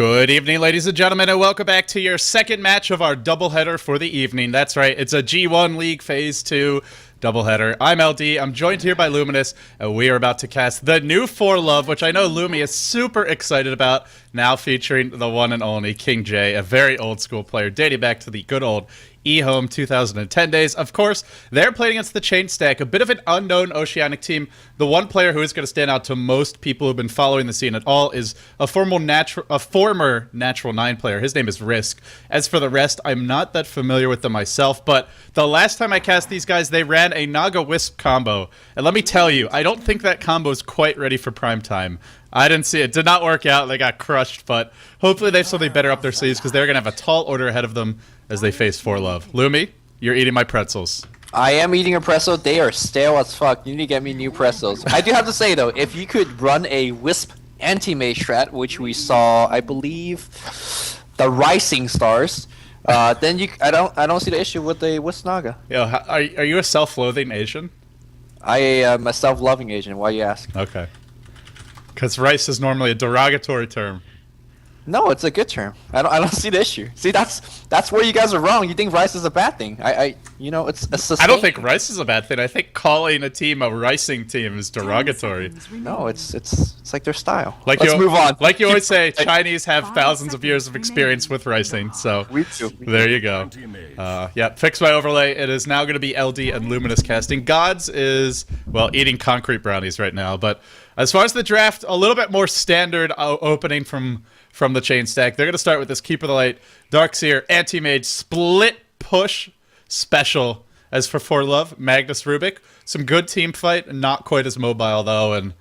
Good evening, ladies and gentlemen, and welcome back to your second match of our doubleheader for the evening. That's right, it's a G1 League Phase 2 doubleheader. I'm LD, I'm joined here by Luminous, and we are about to cast the new ForLove, which I know Lumi is super excited about, now featuring the one and only King J, a very old school player dating back to the good old eHome 2010 days. Of course, they're playing against the C.Stack, a bit of an unknown Oceanic team. The one player who is going to stand out to most people who've been following the scene at all is a former Natural 9 player. His name is Risk. As for the rest, I'm not that familiar with them myself, but the last time I cast these guys, they ran a Naga Wisp combo. And let me tell you, I don't think that combo is quite ready for prime time. I didn't see it. It did not work out. They got crushed, but hopefully they have something better up their sleeves because they're going to have a tall order ahead of them as they face ForLove. Lumi, you're eating my pretzels. I am eating a pretzel. They are stale as fuck. You need to get me new pretzels. I do have to say, though, if you could run a Wisp anti-mage strat, which we saw, I believe, the Rising Stars, then I don't see the issue with the Wisp Naga. Yo, are you a self-loathing Asian? I am a self-loving agent. Why you ask? Okay. Because rice is normally a derogatory term. No, it's a good term. I don't see the issue. See, that's where you guys are wrong. You think rice is a bad thing. It's a sustain. I don't think rice is a bad thing. I think calling a team a ricing team is derogatory. No, it's like their style. Let's move on. Like you always say, Chinese have thousands of years of experience with ricing, so We too. there you go. Yeah, fix my overlay. It is now going to be LD and Luminous casting. Gods is, well, eating concrete brownies right now, but as far as the draft, a little bit more standard opening from the C.Stack. They're going to start with this Keeper of the Light, Darkseer, Anti-Mage, Split Push Special. As for ForLove, Magnus Rubik, some good team fight, not quite as mobile though, and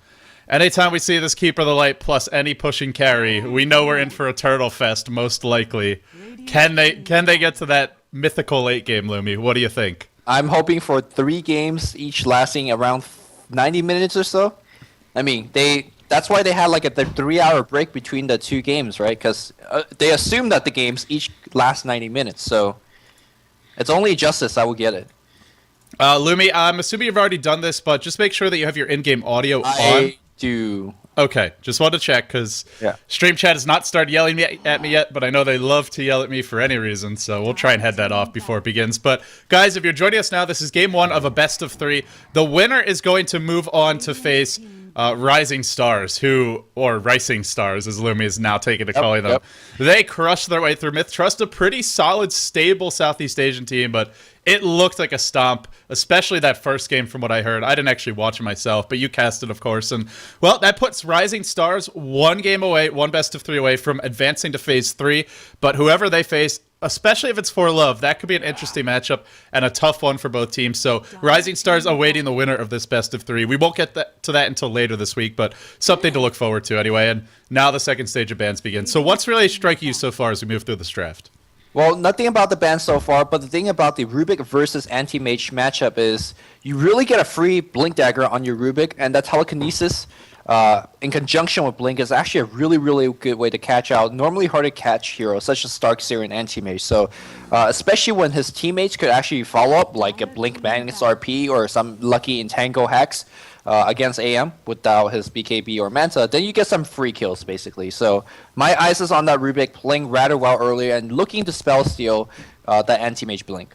anytime we see this Keeper of the Light plus any pushing carry, we know we're in for a turtle fest, most likely. Can they get to that mythical late game, Lumi? What do you think? I'm hoping for 3 games, each lasting around 90 minutes or so. I mean, that's why they had like a 3-hour break between the 2 games, right? Because they assume that the games each last 90 minutes, so it's only justice I will get it. Lumi, I'm assuming you've already done this, but just make sure that you have your in-game audio on. I do. Okay, just wanted to check, because Stream Chat has not started yelling at me yet, but I know they love to yell at me for any reason, so we'll try and head that off before it begins. But, guys, if you're joining us now, this is Game 1 of a best of 3. The winner is going to move on to face Rising Stars, or Rising Stars, as Lumi is now taking to calling them. They crushed their way through Myth Trust, a pretty solid, stable Southeast Asian team, but it looked like a stomp, especially that first game from what I heard. I didn't actually watch it myself, but you cast it, of course. And, well, that puts Rising Stars 1 game away, 1 best of 3 away from advancing to Phase 3. But whoever they face, especially if it's ForLove, that could be an interesting matchup and a tough one for both teams. So Rising Stars awaiting the winner of this best of 3. We won't get to that until later this week, but something to look forward to anyway. And now the second stage of bans begins. So what's really striking you so far as we move through this draft? Well, nothing about the ban so far, but the thing about the Rubik versus Anti-Mage matchup is you really get a free Blink Dagger on your Rubik, and that Telekinesis in conjunction with Blink is actually a really, really good way to catch out normally hard to catch heroes such as Darkseer and Anti-Mage. So especially when his teammates could actually follow up like a Blink Magnus RP or some lucky Entangle hacks against AM without his BKB or Manta, then you get some free kills basically. So my eyes is on that Rubik playing rather well earlier and looking to spell steal that Anti-Mage Blink.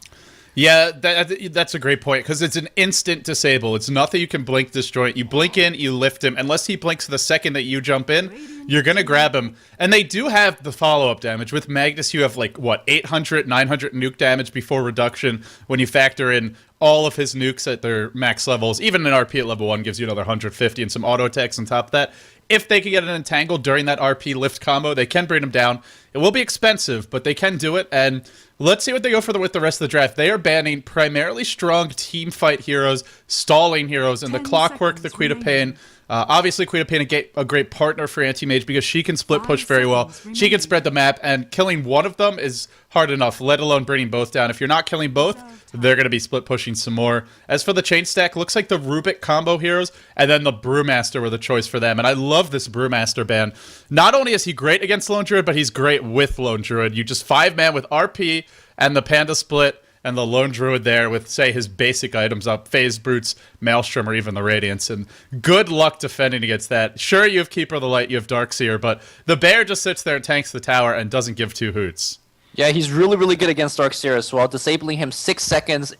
Yeah, that's a great point, because it's an instant disable. It's nothing you can blink disjoint. You blink in, you lift him. Unless he blinks the second that you jump in, you're going to grab him. And they do have the follow-up damage. With Magnus, you have, like, what, 800, 900 nuke damage before reduction when you factor in all of his nukes at their max levels. Even an RP at level 1 gives you another 150 and some auto attacks on top of that. If they can get an Entangle during that RP lift combo, they can bring him down. It will be expensive, but they can do it, and let's see what they go for with the rest of the draft. They are banning primarily strong team fight heroes, stalling heroes, and the Clockwork, the Queen of Pain. Obviously, Queen of Pain a great partner for Anti-Mage because she can split push very well. She can spread the map, and killing one of them is hard enough, let alone bringing both down. If you're not killing both, they're going to be split pushing some more. As for the C.Stack, looks like the Rubik combo heroes and then the Brewmaster were the choice for them. And I love this Brewmaster ban. Not only is he great against Lone Druid, but he's great with Lone Druid. You just 5-man with RP and the Panda split, and the lone druid there with, say, his basic items up, Phase Brutes, Maelstrom, or even the Radiance, and good luck defending against that. Sure, you have Keeper of the Light, you have Darkseer, but the bear just sits there and tanks the tower and doesn't give two hoots. Yeah, he's really, really good against Darkseer as well, disabling him 6 seconds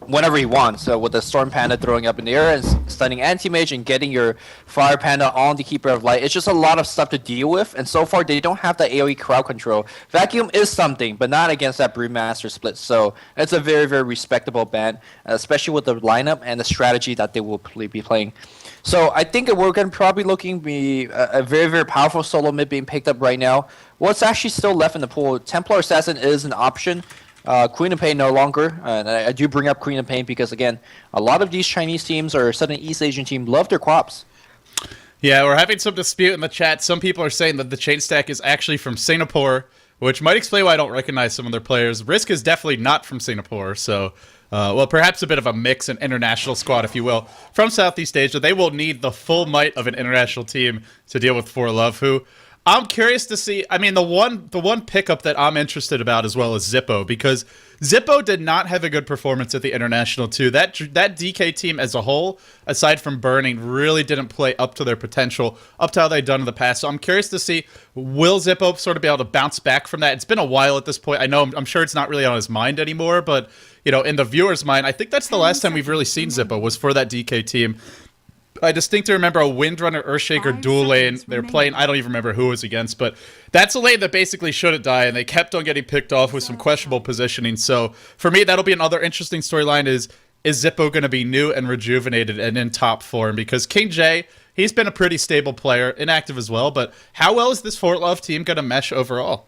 whenever he wants. So with the Storm Panda throwing up in the air and stunning Anti-Mage and getting your Fire Panda on the Keeper of Light, it's just a lot of stuff to deal with. And so far, they don't have the AoE crowd control. Vacuum is something, but not against that Brewmaster split. So it's a very, very respectable ban, especially with the lineup and the strategy that they will be playing. So I think we're going to probably looking be a very, very powerful solo mid being picked up right now. What's actually still left in the pool? Templar Assassin is an option. Queen of Pain no longer. And I do bring up Queen of Pain because, again, a lot of these Chinese teams or Southern East Asian teams love their crops. Yeah, we're having some dispute in the chat. Some people are saying that the C.Stack is actually from Singapore, which might explain why I don't recognize some of their players. Risk is definitely not from Singapore, so... well, perhaps a bit of a mix, an international squad, if you will, from Southeast Asia. They will need the full might of an international team to deal with ForLove, who I'm curious to see. I mean, the one pickup that I'm interested about as well is Zippo, because Zippo did not have a good performance at the international too. That DK team as a whole, aside from Burning, really didn't play up to their potential, up to how they've done in the past. So I'm curious to see, will Zippo sort of be able to bounce back from that? It's been a while at this point. I know I'm sure it's not really on his mind anymore, but you know, in the viewer's mind, I think that's the last time we've really seen Zippo was for that DK team. I distinctly remember a Windrunner Earthshaker dual lane. They were playing, I don't even remember who it was against, but that's a lane that basically shouldn't die, and they kept on getting picked off with some questionable positioning. So for me, that'll be another interesting storyline is Zippo going to be new and rejuvenated and in top form? Because King J, he's been a pretty stable player, inactive as well, but how well is this ForLove team going to mesh overall?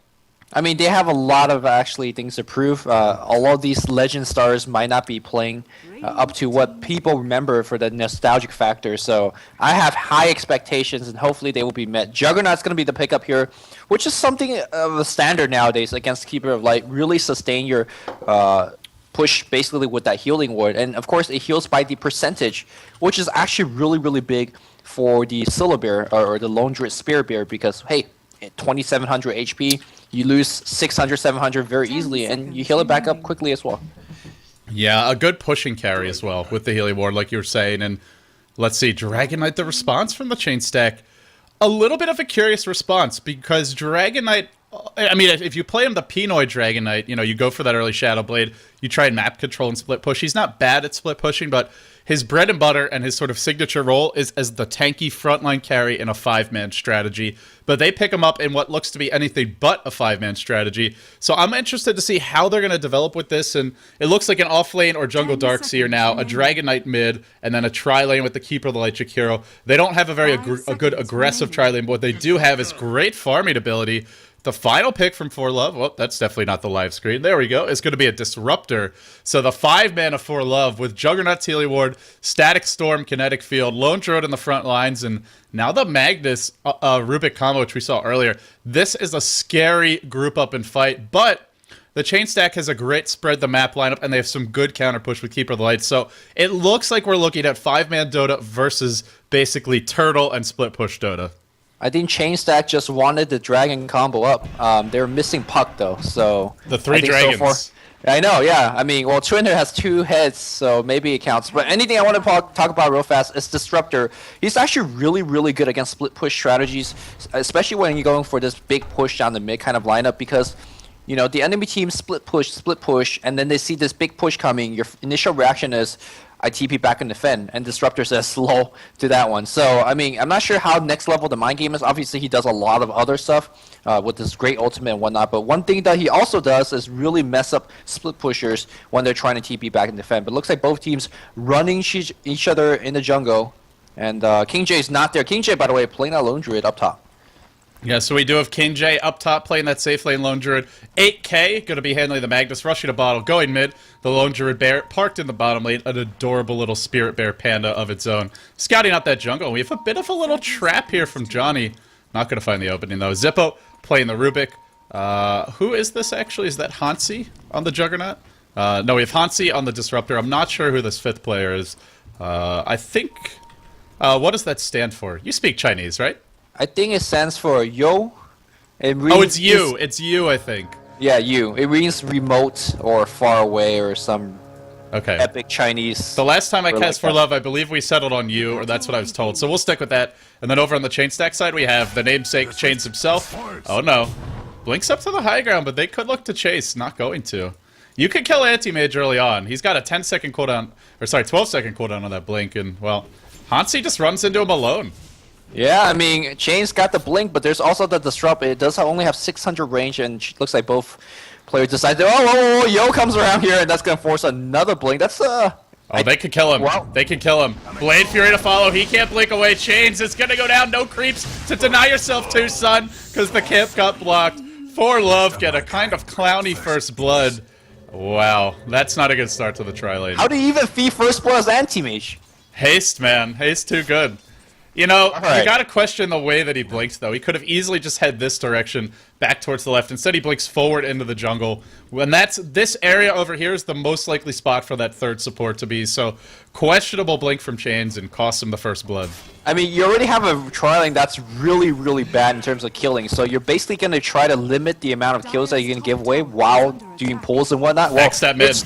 I mean, they have a lot of actually things to prove. All of these legend stars might not be playing up to what people remember for the nostalgic factor. So I have high expectations, and hopefully they will be met. Juggernaut's going to be the pickup here, which is something of a standard nowadays against Keeper of Light. Really sustain your push basically with that healing ward. And of course, it heals by the percentage, which is actually really, really big for the Syllabear or the Lone Druid Spirit Bear because, hey, 2700 HP, you lose 600, 700 very easily, and you heal it back up quickly as well. Yeah, a good pushing carry as well with the healing ward, like you were saying. And let's see, Dragon Knight, the response from the C.Stack. A little bit of a curious response because Dragon Knight, I mean, if you play him the Pinoy Dragon Knight, you know, you go for that early Shadow Blade, you try and map control and split push. He's not bad at split pushing, but his bread and butter and his sort of signature role is as the tanky frontline carry in a 5-man strategy. But they pick him up in what looks to be anything but a 5-man strategy. So I'm interested to see how they're going to develop with this. And it looks like an off-lane or jungle Darkseer now, a Dragon Knight mid, and then a tri-lane with the Keeper of the Light Jakiro. They don't have a very a good aggressive tri-lane, but what they do have is great farming ability. The final pick from ForLove, well, that's definitely not the live screen. There we go. It's going to be a Disruptor. So the 5-man of ForLove with Juggernaut, Healing Ward, Static Storm, Kinetic Field, Lone Druid in the front lines, and now the Magnus Rubik combo, which we saw earlier. This is a scary group up and fight, but the C.Stack has a great spread the map lineup, and they have some good counter push with Keeper of the Light. So it looks like we're looking at 5-man Dota versus basically Turtle and split push Dota. I think C.Stack just wanted the dragon combo up. They're missing Puck though, so the 3 dragons. So I know, yeah. I mean, well, Twinner has 2 heads, so maybe it counts. But anything I want to talk about real fast is Disruptor. He's actually really, really good against split push strategies, especially when you're going for this big push down the mid kind of lineup because, you know, the enemy team split push, and then they see this big push coming. Your initial reaction is, I TP back and defend, and Disruptor says slow to that one. So, I mean, I'm not sure how next level the mind game is. Obviously, he does a lot of other stuff with this great ultimate and whatnot. But one thing that he also does is really mess up split pushers when they're trying to TP back and defend. But it looks like both teams running each other in the jungle. And King J is not there. King J, by the way, playing that Lone Druid up top. Yeah, so we do have King J up top playing that safe lane Lone Druid. 8K, going to be handling the Magnus, rushing a bottle, going mid. The Lone Druid Bear parked in the bottom lane, an adorable little Spirit Bear panda of its own. Scouting out that jungle. We have a bit of a little trap here from Johnny. Not going to find the opening, though. Zippo playing the Rubik. Who is this, actually? Is that Hansi on the Juggernaut? No, we have Hansi on the Disruptor. I'm not sure who this 5th player is. I think... what does that stand for? You speak Chinese, right? I think it stands for Yo. Oh, it's you. It's you, I think. Yeah, you. It means remote or far away or some Okay. epic Chinese. The last time I word cast like ForLove, I believe we settled on you, or that's what I was told. So we'll stick with that. And then over on the Chainstack side, we have the namesake Chains himself. Oh no. Blinks up to the high ground, but they could look to chase. Not going to. You could kill Anti-Mage early on. He's got a 10-second cooldown, or sorry, 12-second cooldown on that blink, and, well, Hansi just runs into him alone. Yeah, I mean, Chain's got the blink, but there's also the disrupt. It does only have 600 range, and it looks like both players decide, oh, Yo comes around here, and that's gonna force another blink. That's Oh, they could kill him. Wow. They could kill him. Blade Fury to follow. He can't blink away. Chains is gonna go down. No creeps to deny yourself to, son, because the camp got blocked. ForLove get a kind of clowny first blood. Wow, that's not a good start to the tri-lane. How do you even feed first blood as anti-mage? Haste, man. Haste too good. You know, Alright. you gotta question the way that he blinks, though. He could have easily just head this direction, back towards the left. Instead, he blinks forward into the jungle. When this area over here is the most likely spot for that third support to be. So, questionable blink from Chains and costs him the first blood. I mean, you already have a trialing that's really, really bad in terms of killing. So you're basically going to try to limit the amount of kills that you're going to give away while doing pulls and whatnot. Well, Backstab mid.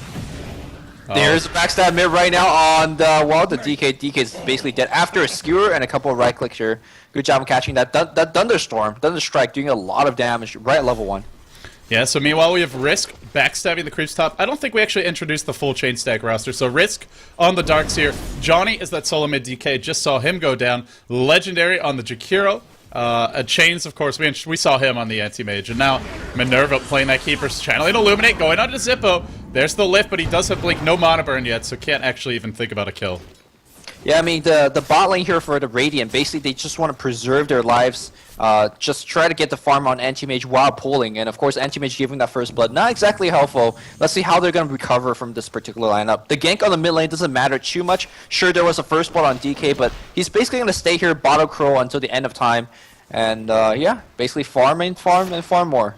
there's a backstab mid right now on the the DK. DK is basically dead after a skewer and a couple of right clicks here. Good job of catching that thunderstorm, thunderstrike, doing a lot of damage right at level 1. Yeah, so meanwhile we have Risk backstabbing the creeps top. I don't think we actually introduced the full Chainstack roster. So Risk on the darks here. Johnny is that solo mid DK. Just saw him go down. Legendary on the Jakiro. Chains, of course, we saw him on the Anti-Mage. And now Minerva playing that Keeper's channeling Illuminate, going on to Zippo. There's the lift, but he does have Blink, no mana burn yet, so can't actually even think about a kill. Yeah, I mean, the bot lane here for the Radiant, basically they just want to preserve their lives, just try to get the farm on Anti-Mage while pulling, and of course Anti-Mage giving that first blood, not exactly helpful. Let's see how they're going to recover from this particular lineup. The gank on the mid lane doesn't matter too much. Sure, there was a first blood on DK, but he's basically going to stay here, bottle crow until the end of time, and yeah, basically farm and farm more.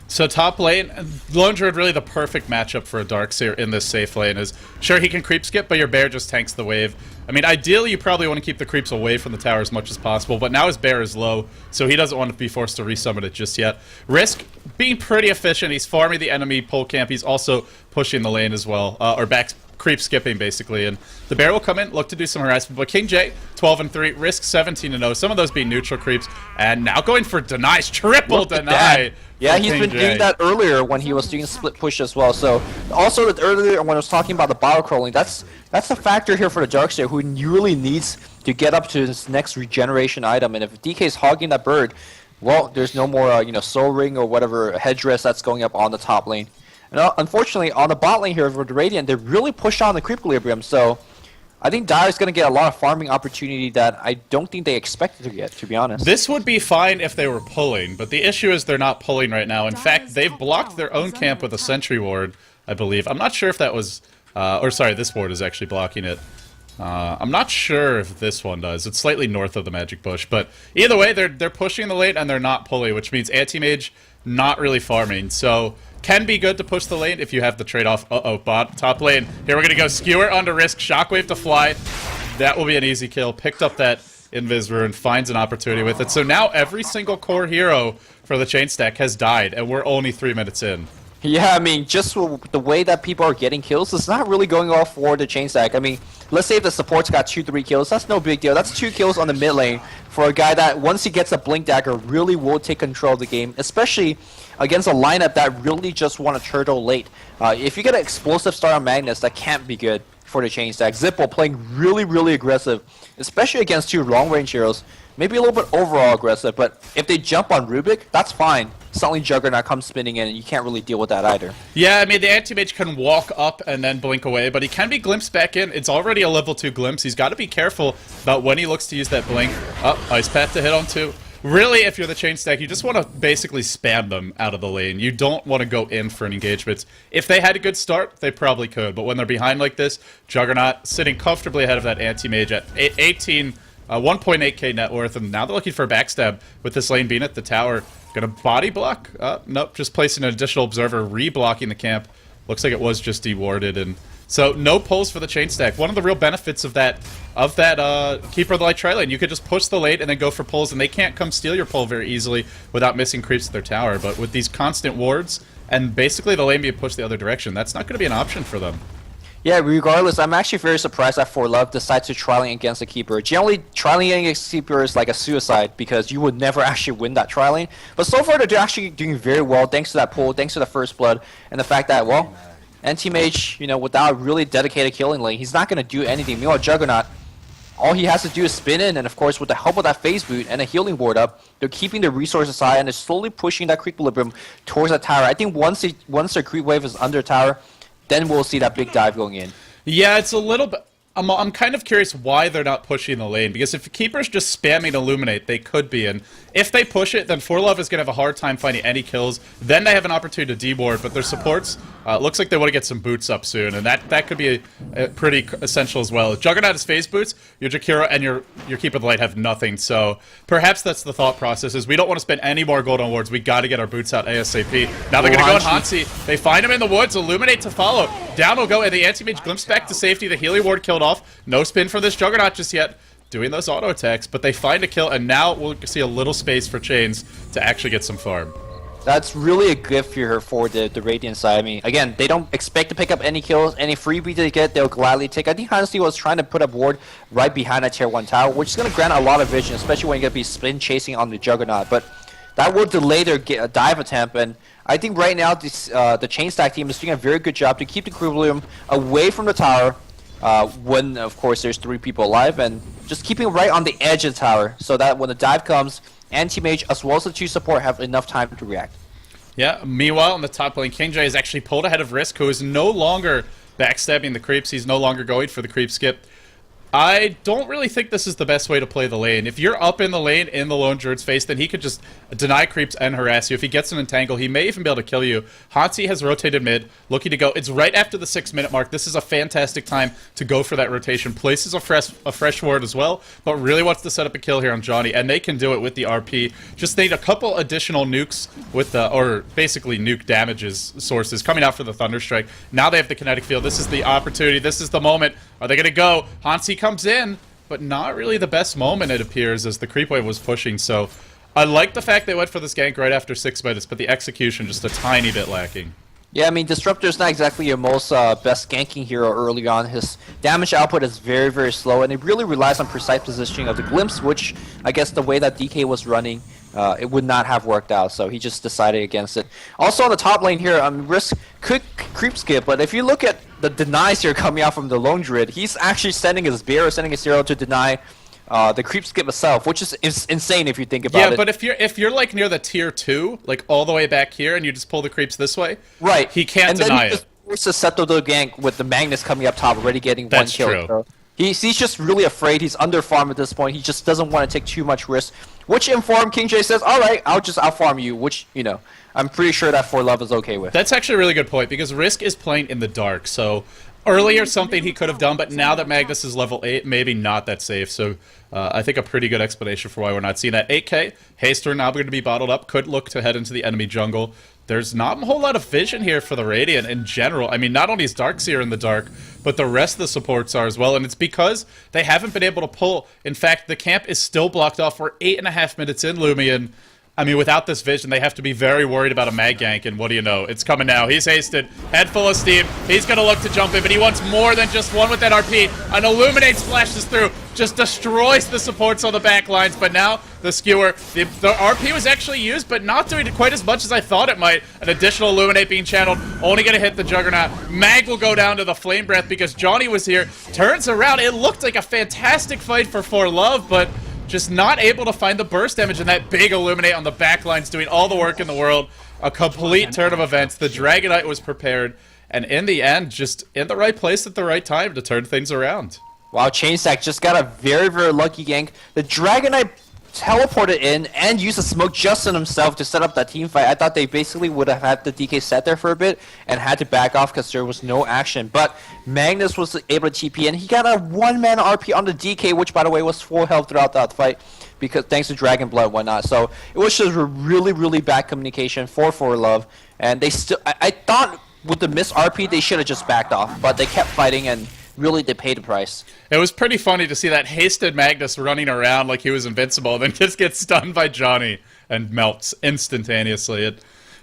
So top lane, Lone Druid really the perfect matchup for a Darkseer in this safe lane is, sure he can creep skip, but your bear just tanks the wave. I mean, ideally you probably want to keep the creeps away from the tower as much as possible, but now his bear is low, so he doesn't want to be forced to resummon it just yet. Risk being pretty efficient, he's farming the enemy pole camp, he's also pushing the lane as well, or back creep skipping basically, and the bear will come in, look to do some harassment, but King J, 12-3, Risk 17-0, some of those being neutral creeps, and now going for denies, triple deny. Yeah, he's been doing that earlier when he was doing split push as well. So also earlier when I was talking about the bottle crawling, that's a factor here for the Darkseer who really needs to get up to his next regeneration item. And if DK is hogging that bird, well, there's no more soul ring or whatever headdress that's going up on the top lane. And unfortunately, on the bot lane here for the Radiant, they really push on the creep equilibrium. So I think Dire's going to get a lot of farming opportunity that I don't think they expected to get, to be honest. This would be fine if they were pulling, but the issue is they're not pulling right now. In fact, they've blocked their own camp with a sentry ward, I believe. I'm not sure if that was... or sorry, this ward is actually blocking it. I'm not sure if this one does. It's slightly north of the magic bush, but either way, they're pushing the lane and they're not pulling, which means anti-mage not really farming. So can be good to push the lane if you have the trade-off. Bot top lane. Here we're gonna go skewer onto Risk, shockwave to fly. That will be an easy kill. Picked up that Invis Rune, finds an opportunity with it. So now every single core hero for the Chainstack has died, and we're only 3 minutes in. Yeah, I mean, just the way that people are getting kills, it's not really going off for the Chainstack. I mean, let's say if the support's got 2-3 kills, that's no big deal. That's 2 kills on the mid lane for a guy that, once he gets a Blink Dagger, really will take control of the game, especially against a lineup that really just want to turtle late. If you get an explosive start on Magnus, that can't be good for the Chainstack. Zippo playing really, really aggressive, especially against 2 long-range heroes. Maybe a little bit overall aggressive, but if they jump on Rubik, that's fine. Suddenly Juggernaut comes spinning in, and you can't really deal with that either. Yeah, I mean, the Anti-Mage can walk up and then blink away, but he can be glimpsed back in. It's already a level 2 glimpse. He's got to be careful about when he looks to use that blink. Ice Path to hit on 2. Really, if you're the Chainstack, you just want to basically spam them out of the lane. You don't want to go in for an engagement. If they had a good start, they probably could, but when they're behind like this, Juggernaut sitting comfortably ahead of that Anti-Mage at 1.8k net worth, and now they're looking for a backstab with this lane being at the tower. Gonna body block? Nope, just placing an additional observer, re-blocking the camp. Looks like it was just dewarded, and So no pulls for the chain stack. One of the real benefits of that Keeper of the Light tri-lane, you could just push the lane and then go for pulls, and they can't come steal your pull very easily without missing creeps to their tower. But with these constant wards, and basically the lane being pushed the other direction, that's not going to be an option for them. Yeah, regardless, I'm actually very surprised that ForLove decides to tri-lane against the Keeper. Generally, tri-laning against Keeper is like a suicide because you would never actually win that tri-lane. But so far, they're actually doing very well thanks to that pull, thanks to the first blood, and the fact that, well, Anti-Mage, you know, without a really dedicated killing lane, he's not going to do anything. Meanwhile, Juggernaut, all he has to do is spin in, and of course, with the help of that phase boot and a healing ward up, they're keeping the resources high, and they're slowly pushing that creep equilibrium towards that tower. I think once their creep wave is under tower, then we'll see that big dive going in. Yeah, it's a little bit... I'm kind of curious why they're not pushing the lane, because if Keeper's just spamming Illuminate, they could be in. If they push it, then ForLove is going to have a hard time finding any kills. Then they have an opportunity to deward, but their supports, looks like they want to get some boots up soon, and that could be pretty essential as well. If Juggernaut has phase boots, your Jakiro and your Keeper of the Light have nothing, so perhaps that's the thought process, is we don't want to spend any more gold on wards, we got to get our boots out ASAP. Now they're going to go on Hansi, they find him in the woods, Illuminate to follow. Down will go, and the Anti-Mage glimpse back to safety, the healing ward killed off. No spin for this Juggernaut just yet, doing those auto attacks, but they find a kill, and now we'll see a little space for Chains to actually get some farm. That's really a gift here for the Radiant side. I mean, again, they don't expect to pick up any kills, any freebie they get, they'll gladly take. I think Hansi was trying to put a ward right behind that tier 1 tower, which is going to grant a lot of vision, especially when you're going to be spin chasing on the Juggernaut, but that will delay their dive attempt, and I think right now this, the Chain Stack team is doing a very good job to keep the equilibrium away from the tower, when, of course, there's 3 people alive, and just keeping right on the edge of the tower, so that when the dive comes, Anti-Mage as well as the 2 support have enough time to react. Yeah, meanwhile, on the top lane, King J is actually pulled ahead of Risk, who is no longer backstabbing the creeps. He's no longer going for the creep skip. I don't really think this is the best way to play the lane. If you're up in the lane in the Lone Druid's face, then he could just deny creeps and harass you. If he gets an entangle, he may even be able to kill you. Hansi has rotated mid, looking to go. It's right after the 6-minute mark. This is a fantastic time to go for that rotation. Places a fresh ward as well, but really wants to set up a kill here on Johnny, and they can do it with the RP. Just need a couple additional nukes with the, or basically nuke damages sources coming out for the Thunderstrike. Now they have the kinetic field. This is the opportunity. This is the moment. Are they going to go? Hansi comes in, but not really the best moment, it appears, as the creep wave was pushing. So I like the fact they went for this gank right after 6 minutes, but the execution just a tiny bit lacking. Yeah, I mean, Disruptor's not exactly your most best ganking hero early on. His damage output is very, very slow, and it really relies on precise positioning of the Glimpse, which I guess the way that DK was running, it would not have worked out, so he just decided against it. Also on the top lane here, Risk could creep skip, but if you look at the denies here coming out from the Lone Druid, he's actually sending his bear or sending his hero to deny the creep skip itself, which is insane if you think about it. Yeah, but if you're like near the tier 2, like all the way back here, and you just pull the creeps this way, right, he can't deny it. It's susceptible to gank with the Magnus coming up top, already getting one kill. True. So he's just really afraid. He's under farm at this point. He just doesn't want to take too much risk. Which in farm, King J says, "All right, I'll farm you." Which, you know, I'm pretty sure that ForLove is okay with. That's actually a really good point, because Risk is playing in the dark, so earlier something he could have done, but now that Magnus is level 8, maybe not that safe. So I think a pretty good explanation for why we're not seeing that. 8k, Haster now going to be bottled up, could look to head into the enemy jungle. There's not a whole lot of vision here for the Radiant in general. I mean, not only is Darkseer in the dark, but the rest of the supports are as well, and it's because they haven't been able to pull. In fact, the camp is still blocked off. We're 8.5 minutes in, Lumion. I mean, without this vision, they have to be very worried about a mag gank, and what do you know? It's coming now. He's hasted. Head full of steam. He's going to look to jump in, but he wants more than just one with that RP. An Illuminate splashes through, just destroys the supports on the back lines, but now the skewer. The RP was actually used, but not doing quite as much as I thought it might. An additional Illuminate being channeled, only going to hit the Juggernaut. Mag will go down to the Flame Breath because Johnny was here. Turns around. It looked like a fantastic fight for ForLove, but just not able to find the burst damage, and that big Illuminate on the backlines doing all the work in the world. A complete turn of events. The Dragonite was prepared, and in the end, just in the right place at the right time to turn things around. Wow, Chainstack just got a very, very lucky gank. The Dragonite teleported in and used the smoke just on himself to set up that team fight. I thought they basically would have had the DK set there for a bit and had to back off because there was no action. But Magnus was able to TP in. He got a one-man RP on the DK, which, by the way, was full health throughout that fight, because thanks to Dragon Blood and whatnot. So it was just a really, really bad communication for ForLove. And they still, I thought with the missed RP, they should have just backed off, but they kept fighting and really they paid the price. It was pretty funny to see that hasted Magnus running around like he was invincible, then just gets stunned by Johnny and melts instantaneously.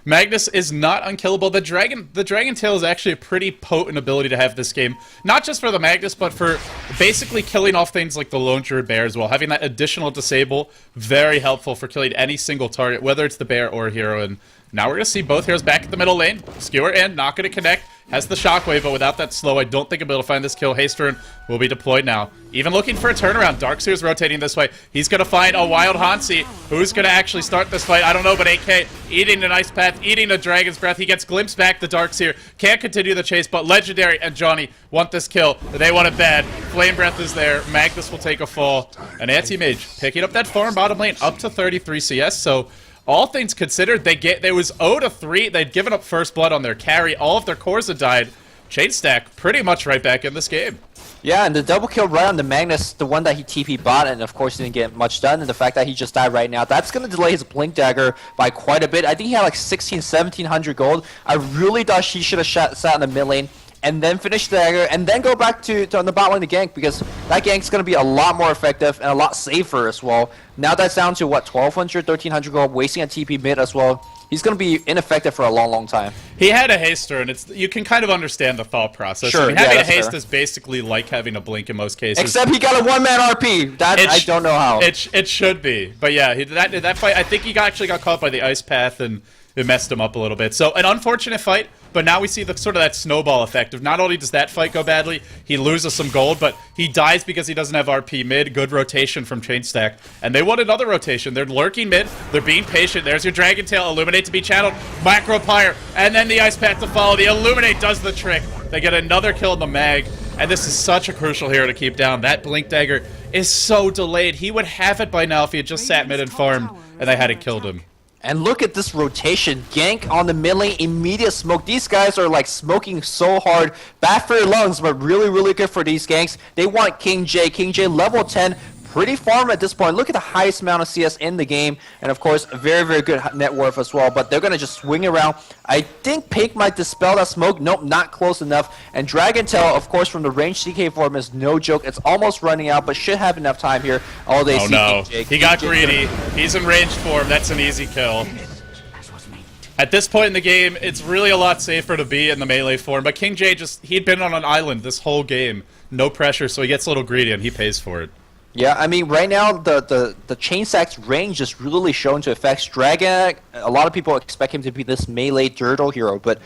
Magnus is not unkillable. The Dragon Tail is actually a pretty potent ability to have this game. Not just for the Magnus, but for basically killing off things like the Lone Druid Bear as well. Having that additional disable, very helpful for killing any single target, whether it's the bear or a hero. And now we're going to see both heroes back at the middle lane. Skewer in, not going to connect. Has the shockwave, but without that slow, I don't think I'll be able to find this kill. Haste Rune will be deployed now. Even looking for a turnaround. Darkseer's rotating this way. He's going to find a Wild Hansi. Who's going to actually start this fight? I don't know, but AK eating an Ice Path, eating a Dragon's Breath. He gets glimpsed back. The Darkseer can't continue the chase, but Legendary and Johnny want this kill. They want it bad. Flame Breath is there. Magnus will take a fall. And Anti-Mage picking up that farm bottom lane up to 33 CS, so all things considered, they was 0-3. They'd given up first blood on their carry. All of their cores had died. C.Stack pretty much right back in this game. Yeah, and the double kill right on the Magnus, the one that he TP bot, and of course didn't get much done, and the fact that he just died right now, that's going to delay his Blink Dagger by quite a bit. I think he had like 1700 gold. I really thought he should have sat in the mid lane and then finish the dagger, and then go back to on the bot lane to gank, because that gank's going to be a lot more effective and a lot safer as well. Now that's down to, what, 1200, 1300 gold, wasting a TP mid as well. He's going to be ineffective for a long, long time. He had a haster, and you can kind of understand the thought process. Sure, I mean, having a haste fair. is basically like having a blink in most cases. Except he got a one-man RP. I don't know how. It should be. But yeah, that fight, I think he actually got caught by the Ice Path, and it messed him up a little bit. So an unfortunate fight, but now we see the sort of that snowball effect of not only does that fight go badly, he loses some gold, but he dies because he doesn't have RP mid. Good rotation from C.Stack. And they want another rotation. They're lurking mid. They're being patient. There's your Dragon Tail. Illuminate to be channeled. Macro Pyre. And then the Ice Path to follow. The Illuminate does the trick. They get another kill on the Mag. And this is such a crucial hero to keep down. That Blink Dagger is so delayed. He would have it by now if he had just sat mid and farmed, and they hadn't killed him. And look at this rotation. Gank on the mid lane, immediate smoke. These guys are like smoking so hard. Bad for your lungs, but really, really good for these ganks. They want King J. King J level 10. Pretty farm at this point. Look at the highest amount of CS in the game. And of course, very, very good net worth as well. But they're going to just swing around. I think Pink might dispel that smoke. Nope, not close enough. And Dragon Tail, of course, from the range CK form is no joke. It's almost running out, but should have enough time here. Oh, they see no. King J. He got greedy. He's in ranged form. That's an easy kill. At this point in the game, it's really a lot safer to be in the melee form. But King J he'd been on an island this whole game. No pressure, so he gets a little greedy, and he pays for it. Yeah, I mean, right now, the C.Stack's range is really shown to affect Dragon. A lot of people expect him to be this melee turtle hero, but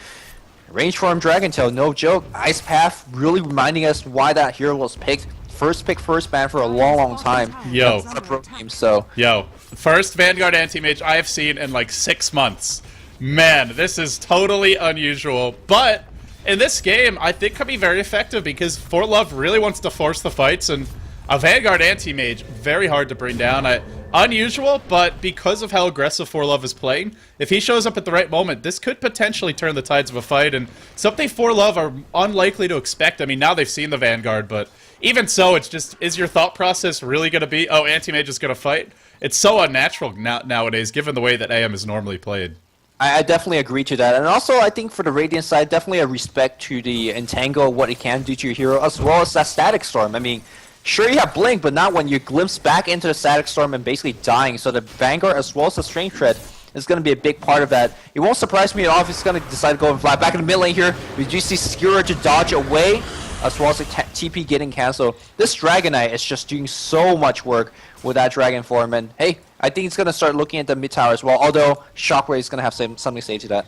range form Dragon Tail, no joke. Ice Path really reminding us why that hero was picked. First pick, first ban for a long, long time. Yo. That's a pro team, so. Yo, first Vanguard Anti-Mage I have seen in like 6 months. Man, this is totally unusual, but in this game, I think could be very effective because ForLove really wants to force the fights, and a Vanguard Anti-Mage, very hard to bring down. Unusual, but because of how aggressive ForLove is playing, if he shows up at the right moment, this could potentially turn the tides of a fight, and something ForLove are unlikely to expect. I mean, now they've seen the Vanguard, but even so, it's just, is your thought process really going to be, oh, Anti-Mage is going to fight? It's so unnatural nowadays, given the way that AM is normally played. I definitely agree to that. And also, I think for the Radiant side, definitely a respect to the Entangle, what it can do to your hero, as well as that Static Storm. I mean, sure, you have Blink, but not when you glimpse back into the Static Storm and basically dying. So the Vanguard, as well as the Strength Tread, is going to be a big part of that. It won't surprise me at all if he's going to decide to go and fly. Back in the mid lane here, we do see Skewer to dodge away, as well as the TP getting cancelled. This Dragonite is just doing so much work with that Dragon form. And hey, I think he's going to start looking at the mid tower as well, although Shockwave is going to have something to say to that.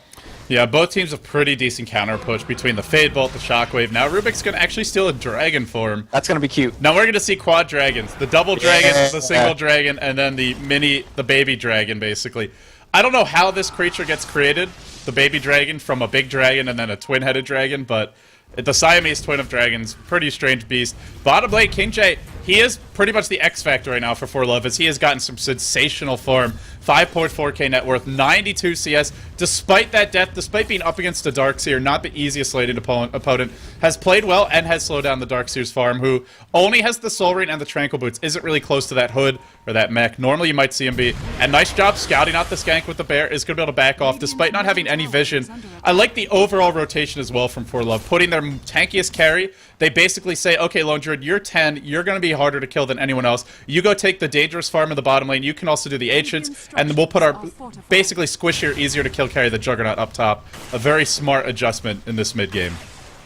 Yeah, both teams have pretty decent counter approach between the Fade Bolt, the Shockwave. Now Rubik's going to actually steal a Dragon form. That's going to be cute. Now we're going to see quad dragons. The double dragon, the single dragon, and then the baby dragon, basically. I don't know how this creature gets created, the baby dragon, from a big dragon and then a twin-headed dragon, but the Siamese twin of dragons, pretty strange beast. Bottom lane, King J, he is pretty much the X factor right now for ForLove, as he has gotten some sensational farm. 5.4k net worth, 92 CS. Despite that death, despite being up against a Darkseer, not the easiest slated opponent, has played well and has slowed down the Darkseer's farm, who only has the Soul Ring and the Tranquil Boots, isn't really close to that hood or that mech. Normally you might see him be. And nice job scouting out the skank with the bear, is going to be able to back off despite not having any vision. I like the overall rotation as well from ForLove, putting their tankiest carry. They basically say, okay, Lone Druid, you're 10, you're going to be harder to kill than anyone else. You go take the dangerous farm in the bottom lane, you can also do the Ancients, and then we'll put our basically squishier, easier to kill carry the Juggernaut up top. A very smart adjustment in this mid game.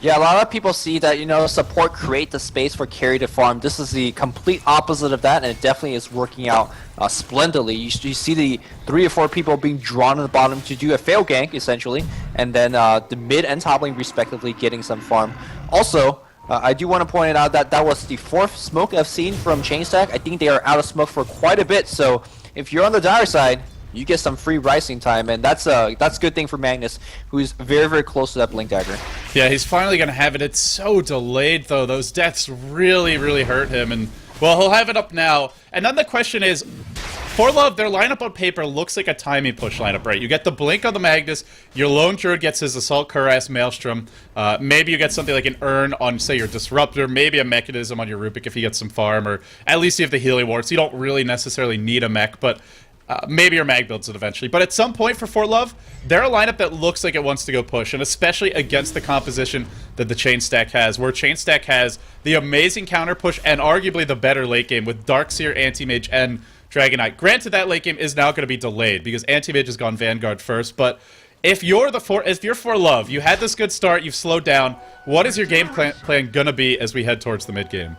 Yeah, a lot of people see that, you know, support create the space for carry to farm. This is the complete opposite of that, and it definitely is working out splendidly. You see the 3 or 4 people being drawn to the bottom to do a fail gank, essentially, and then the mid and top lane respectively getting some farm. Also, I do want to point out that that was the 4th smoke I've seen from C.Stack. I think they are out of smoke for quite a bit, so if you're on the dire side, you get some free rising time, and that's a good thing for Magnus, who's very, very close to that Blink Dagger. Yeah, he's finally going to have it. It's so delayed, though. Those deaths really, really hurt him, and, well, he'll have it up now. And then the question is, ForLove, their lineup on paper looks like a timing push lineup, right? You get the Blink on the Magnus, your Lone Druid gets his Assault Cuirass Maelstrom, maybe you get something like an Urn on, say, your Disruptor, maybe a Mechanism on your Rubik if you get some farm, or at least you have the Healing Ward, so you don't really necessarily need a mech, but maybe your mag builds it eventually. But at some point for ForLove, they're a lineup that looks like it wants to go push, and especially against the composition that the C.Stack has, where C.Stack has the amazing counter push and arguably the better late game with Darkseer, Anti-Mage, and Dragon Knight. Granted, that late game is now going to be delayed because Anti-Mage has gone Vanguard first, but if you're ForLove, you had this good start, you've slowed down, what is your game plan going to be as we head towards the mid game?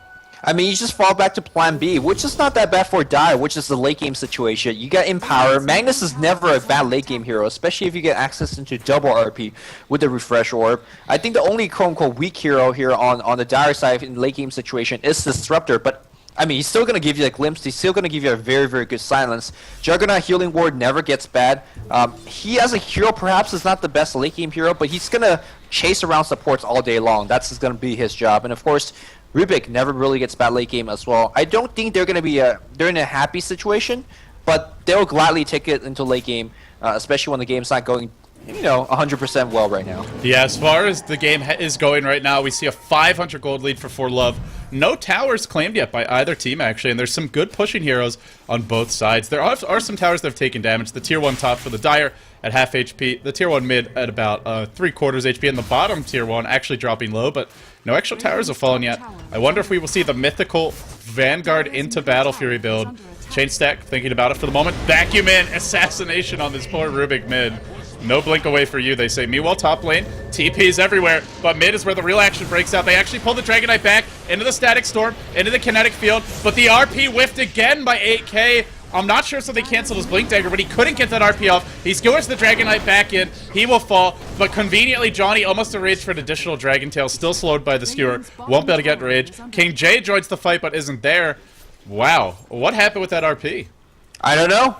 I mean, you just fall back to plan B, which is not that bad for Dire, which is the late game situation. You get Empower. Magnus is never a bad late game hero, especially if you get access into double RP with the Refresh Orb. I think the only quote-unquote weak hero here on the Dire side in the late game situation is Disruptor, but I mean, he's still going to give you a glimpse. He's still going to give you a very, very good silence. Juggernaut Healing Ward never gets bad. He as a hero perhaps is not the best late game hero, but he's going to chase around supports all day long. That's going to be his job. And of course, Rubik never really gets bad late game as well. I don't think they're going to be they're in a happy situation, but they'll gladly take it into late game, especially when the game's not going, you know, 100% well right now. Yeah, as far as the game is going right now, we see a 500 gold lead for ForLove. No towers claimed yet by either team, actually, and there's some good pushing heroes on both sides. There are some towers that have taken damage. The tier 1 top for the Dire at half HP, the tier 1 mid at about 3/4 HP, and the bottom tier 1 actually dropping low, but no extra towers have fallen yet. I wonder if we will see the mythical Vanguard into Battle Fury build. C.Stack thinking about it for the moment. Vacuum in assassination on this poor Rubik mid. No blink away for you, they say. Meanwhile, top lane, TP's everywhere, but mid is where the real action breaks out. They actually pull the Dragon Knight back into the Static Storm, into the Kinetic Field, but the RP whiffed again by 8k. I'm not sure, so they canceled his Blink Dagger, but he couldn't get that RP off. He skewers the Dragon Knight back in. He will fall, but conveniently, Johnny almost enraged for an additional Dragon Tail, still slowed by the skewer. Won't be able to get rage. King J joins the fight, but isn't there. Wow, what happened with that RP? I don't know.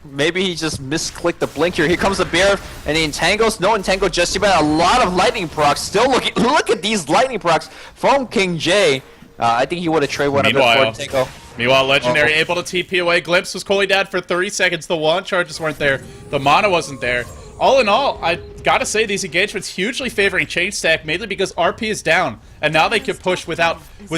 Maybe he just misclicked the blink here. Here comes the bear, and he entangles. No entangle just about. A lot of lightning procs. Still look at these lightning procs from King J. I think he would have traded one of them for entangle. Meanwhile, Legendary able to TP away. Glimpse was cooling down for 30 seconds. The wand charges weren't there. The mana wasn't there. All in all, I gotta say these engagements hugely favoring C.Stack, mainly because RP is down, and now they can push with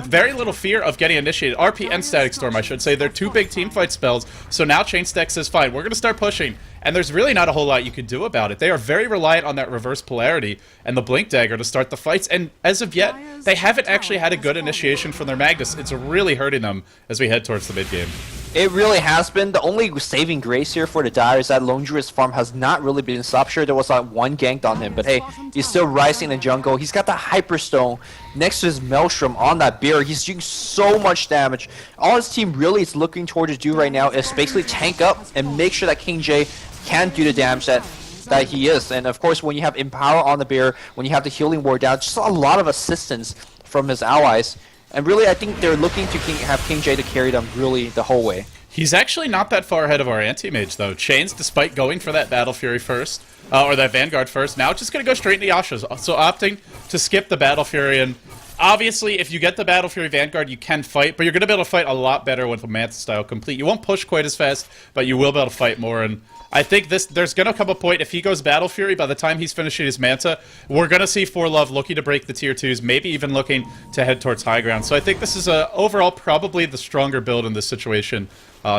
very little fear of getting initiated. RP and Static Storm, I should say. They're two big teamfight spells, so now C.Stack says, fine, we're gonna start pushing, and there's really not a whole lot you can do about it. They are very reliant on that reverse polarity and the Blink Dagger to start the fights, and as of yet, they haven't actually had a good initiation from their Magnus. It's really hurting them as we head towards the mid-game. It really has been. The only saving grace here for the Dire is that Lone Druid's farm has not really been stopped. Sure, there was one ganked on him, but hey, he's still rising in the jungle. He's got the Hyperstone next to his Maelstrom on that bear. He's doing so much damage. All his team really is looking toward to do right now is basically tank up and make sure that King J can't do the damage that he is. And of course, when you have Empower on the bear, when you have the Healing Ward down, just a lot of assistance from his allies. And really, I think they're looking to have King J to carry them really the whole way. He's actually not that far ahead of our Anti-Mage, though. Chains, despite going for that Battle Fury first, or that Vanguard first, now just going to go straight into Yasha's. So opting to skip the Battle Fury and Obviously, if you get the Battle Fury Vanguard, you can fight, but you're going to be able to fight a lot better with a Manta style complete. You won't push quite as fast, but you will be able to fight more, and I think there's going to come a point, if he goes Battle Fury, by the time he's finishing his Manta, we're going to see ForLove looking to break the tier 2s, maybe even looking to head towards high ground. So I think this is, overall, probably the stronger build in this situation,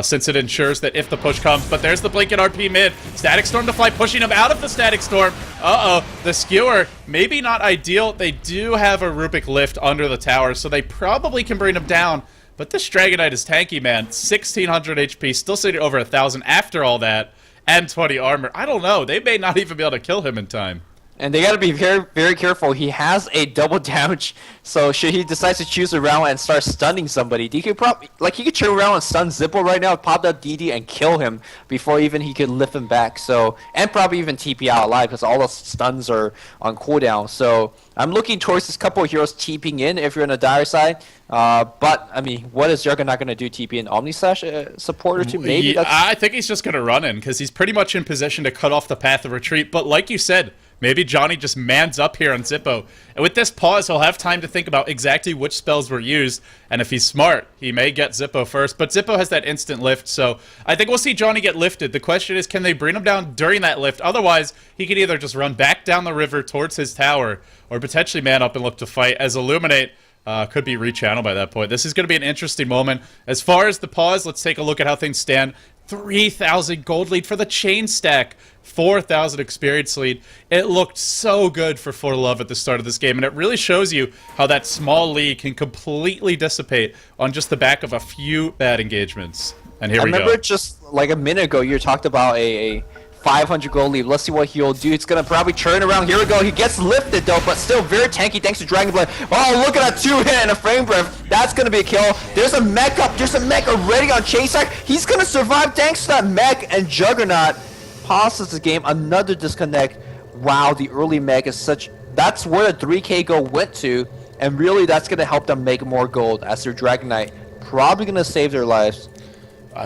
since it ensures that if the push comes, but there's the blink at RP mid, Static Storm to fly, pushing him out of the Static Storm. The skewer, maybe not ideal. They do have a Rubik lift under the tower, so they probably can bring him down. But this Dragonite is tanky, man. 1600 HP, still sitting over 1000 after all that, and 20 armor. I don't know. They may not even be able to kill him in time. And they gotta be very, very careful. He has a double damage, so should he decide to choose a round and start stunning somebody, he could probably, like, he could turn around and stun Zippo right now, pop that DD and kill him before even he could lift him back. So, and probably even TP out alive because all the stuns are on cooldown. So, I'm looking towards this couple of heroes TPing in if you're on the dire side. But I mean, what is Juggernaut gonna do? TP an Omni Slash support or two? Maybe. I think he's just gonna run in because he's pretty much in position to cut off the path of retreat. But like you said, maybe Johnny just mans up here on Zippo. And with this pause, he'll have time to think about exactly which spells were used. And if he's smart, he may get Zippo first. But Zippo has that instant lift, so I think we'll see Johnny get lifted. The question is, can they bring him down during that lift? Otherwise, he could either just run back down the river towards his tower, or potentially man up and look to fight, as Illuminate could be rechanneled by that point. This is going to be an interesting moment. As far as the pause, let's take a look at how things stand. 3,000 gold lead for the chain stack, 4,000 experience lead. It looked so good for ForLove at the start of this game, and it really shows you how that small lead can completely dissipate on just the back of a few bad engagements. And here we go. I remember just like a minute ago you talked about a 500 gold lead. Let's see what he'll do. It's gonna probably turn around. Here we go. He gets lifted though, but still very tanky thanks to Dragon Blood. Oh, look at that 2-hit and a frame breath. That's gonna be a kill. There's a mech up. There's a mech already on C.Stack. He's gonna survive thanks to that mech, and Juggernaut pauses the game. Another disconnect. Wow, the early mech is such. That's where the 3K gold went to, and really that's gonna help them make more gold as their Dragonite probably gonna save their lives.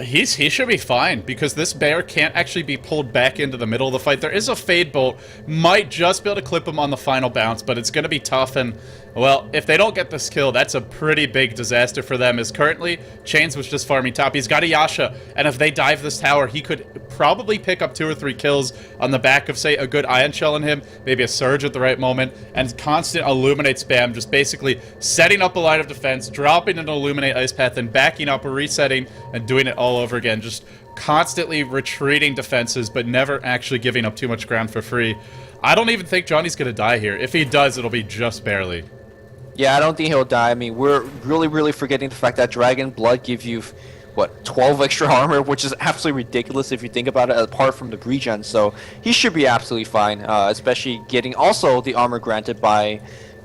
He should be fine, because this bear can't actually be pulled back into the middle of the fight. There is a Fade Bolt, might just be able to clip him on the final bounce, but it's going to be tough, and, well, if they don't get this kill, that's a pretty big disaster for them, as currently, Chains was just farming top. He's got a Yasha, and if they dive this tower, he could probably pick up 2 or 3 kills on the back of, say, a good Ion Shell in him, maybe a Surge at the right moment, and constant Illuminate spam, just basically setting up a line of defense, dropping an Illuminate Ice Path, and backing up, resetting, and doing it all over again, just constantly retreating defenses, but never actually giving up too much ground for free. I don't even think Johnny's gonna die here. If he does, it'll be just barely. Yeah, I don't think he'll die. I mean, we're really forgetting the fact that Dragon Blood gives you, what, 12 extra armor, which is absolutely ridiculous if you think about it, apart from the regen. So he should be absolutely fine, especially getting also the armor granted by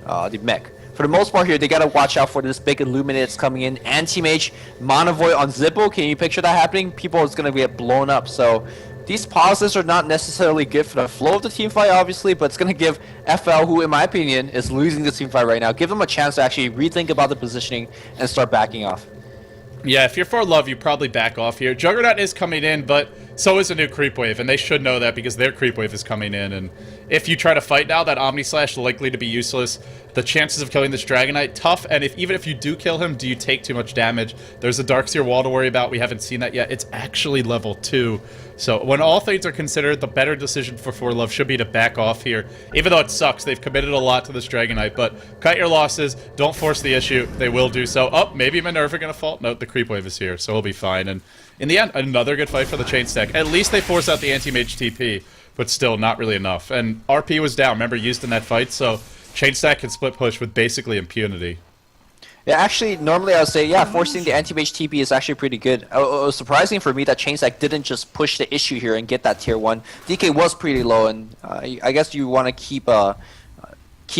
the mech. For the most part here, they gotta watch out for this big Illuminate that's coming in. Anti-Mage, Monovoid on Zippo. Can you picture that happening? People is gonna get blown up. So these pauses are not necessarily good for the flow of the team fight, obviously, but it's gonna give FL, who in my opinion is losing the team fight right now, give them a chance to actually rethink about the positioning and start backing off. Yeah, if you're ForLove, you probably back off here. Juggernaut is coming in, but so is a new creep wave, and they should know that because their creep wave is coming in. And if you try to fight now, that Omni Slash is likely to be useless. The chances of killing this Dragonite, tough, and even if you do kill him, do you take too much damage? There's a Darkseer wall to worry about. We haven't seen that yet. It's actually level 2. So when all things are considered, the better decision for ForLove should be to back off here. Even though it sucks, they've committed a lot to this Dragonite, but cut your losses, don't force the issue. They will do so. Oh, maybe Minerva gonna fall? No, the creep wave is here, so he'll be fine. And in the end, another good fight for the chain stack. At least they force out the anti-mage TP, but still not really enough. And RP was down, remember, used in that fight, so chain stack can split push with basically impunity. Yeah, actually, normally I would say, yeah, forcing the anti-mage TP is actually pretty good. It was surprising for me that C.Stack didn't just push the issue here and get that tier 1. DK was pretty low, and I guess you want to keep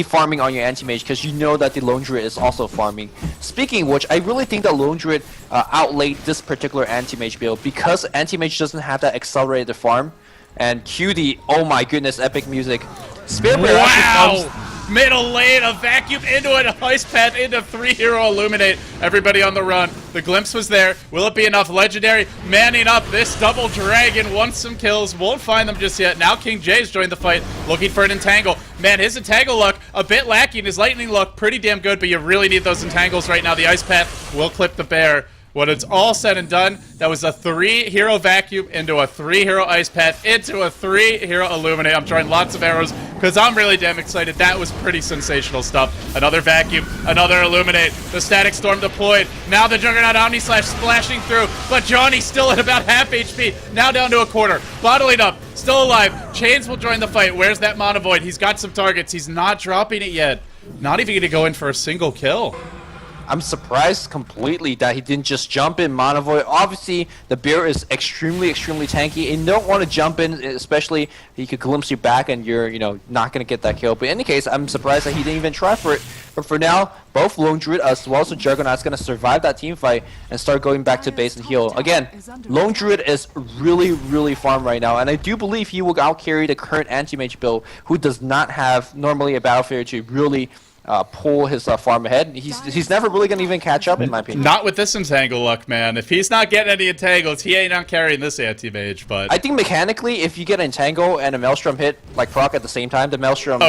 farming on your anti-mage because you know that the Lone Druid is also farming. Speaking of which, I really think that Lone Druid outlaid this particular anti-mage build because anti-mage doesn't have that accelerated farm. And cue the, oh my goodness, epic music. Spirit Blade actually farms Middle lane, a vacuum into an ice path, into 3-hero illuminate. Everybody on the run. The glimpse was there. Will it be enough? Legendary manning up. This double dragon wants some kills. Won't find them just yet. Now King J's joined the fight, looking for an entangle. Man, his entangle luck a bit lacking. His lightning luck pretty damn good, but you really need those entangles right now. The ice path will clip the bear. When it's all said and done, that was a 3-hero vacuum into a 3-hero ice path into a 3-hero illuminate. I'm throwing lots of arrows because I'm really damn excited. That was pretty sensational stuff. Another vacuum, another illuminate. The static storm deployed. Now the Juggernaut Omni Slash splashing through, but Johnny's still at about half HP. Now down to a quarter. Bottling up, still alive. Chains will join the fight. Where's that Mono Void? He's got some targets. He's not dropping it yet. Not even going to go in for a single kill. I'm surprised completely that he didn't just jump in Mono Void. Obviously, the bear is extremely tanky, and you don't want to jump in, especially he could glimpse you back and you're, not going to get that kill. But in any case, I'm surprised that he didn't even try for it. But for now, both Lone Druid as well as the Juggernaut's going to survive that team fight and start going back to base and heal. Again, Lone Druid is really farm right now, and I do believe he will outcarry the current anti-mage build, who does not have normally a battle fair to really pull his farm ahead. He's never really gonna even catch up, in my opinion. Not with this entangle luck, man. If he's not getting any entangles, he ain't not carrying this anti-mage. But I think mechanically, if you get an entangle and a maelstrom hit like proc at the same time, the maelstrom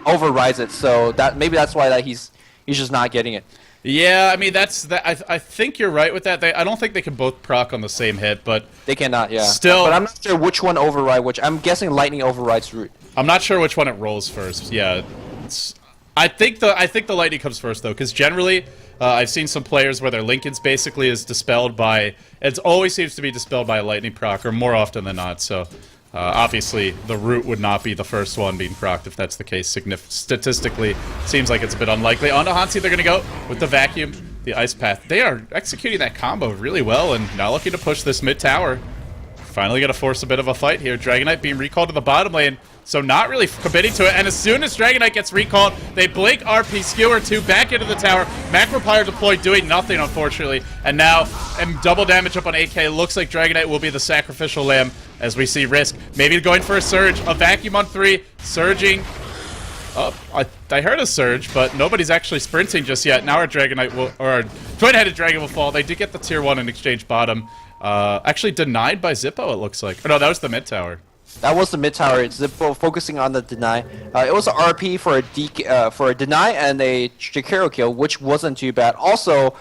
overrides it. So maybe that's why he's just not getting it. Yeah, I mean I think you're right with that. I don't think they can both proc on the same hit, but they cannot. Yeah. Still, but I'm not sure which one override which. I'm guessing lightning overrides root. I'm not sure which one it rolls first. Yeah. I think the lightning comes first though, because generally I've seen some players where their Linken's basically is dispelled by. It always seems to be dispelled by a lightning proc, or more often than not. So obviously the root would not be the first one being procced if that's the case. Statistically, seems like it's a bit unlikely. On to Hansi, they're gonna go with the vacuum, the ice path. They are executing that combo really well, and now looking to push this mid tower. Finally gonna force a bit of a fight here. Dragon Knight being recalled to the bottom lane. So not really committing to it, and as soon as Dragon Knight gets recalled, they blink RP Skewer 2 back into the tower. Macropyre deployed, doing nothing, unfortunately. And now, double damage up on AK. Looks like Dragon Knight will be the sacrificial lamb, as we see Risk. Maybe going for a surge. A vacuum on 3, surging. Oh, I heard a surge, but nobody's actually sprinting just yet. Now our Dragon Knight will, or our Twin-Headed Dragon will fall. They did get the tier 1 in exchange bottom. Actually denied by Zippo, it looks like. Oh, no, that was the mid tower. That was the mid tower. It's Zippo focusing on the deny. It was an RP for a deny and a Jakiro kill, which wasn't too bad. Also,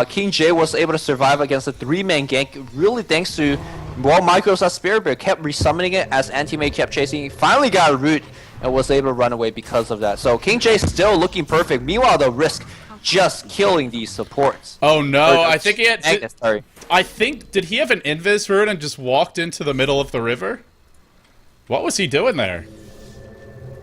King J was able to survive against a 3-man gank, really thanks to Micro's Spirit Bear kept resummoning it as Anti-Mage kept chasing. He finally got a root and was able to run away because of that. So King J still looking perfect. Meanwhile, the Risk just killing these supports. Oh no, I think he had. Sorry. I think, did he have an invis rune and just walked into the middle of the river? What was he doing there?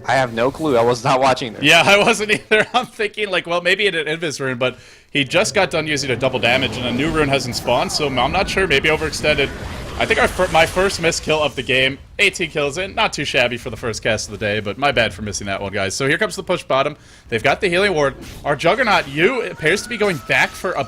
I have no clue. I was not watching this. Yeah, I wasn't either. I'm thinking, like, well, maybe it had an invis rune, but he just got done using a double damage, and a new rune hasn't spawned, so I'm not sure. Maybe overextended. I think my first miss kill of the game. 18 kills in. Not too shabby for the first cast of the day, but my bad for missing that one, guys. So here comes the push bottom. They've got the healing ward. Our Juggernaut, appears to be going back for a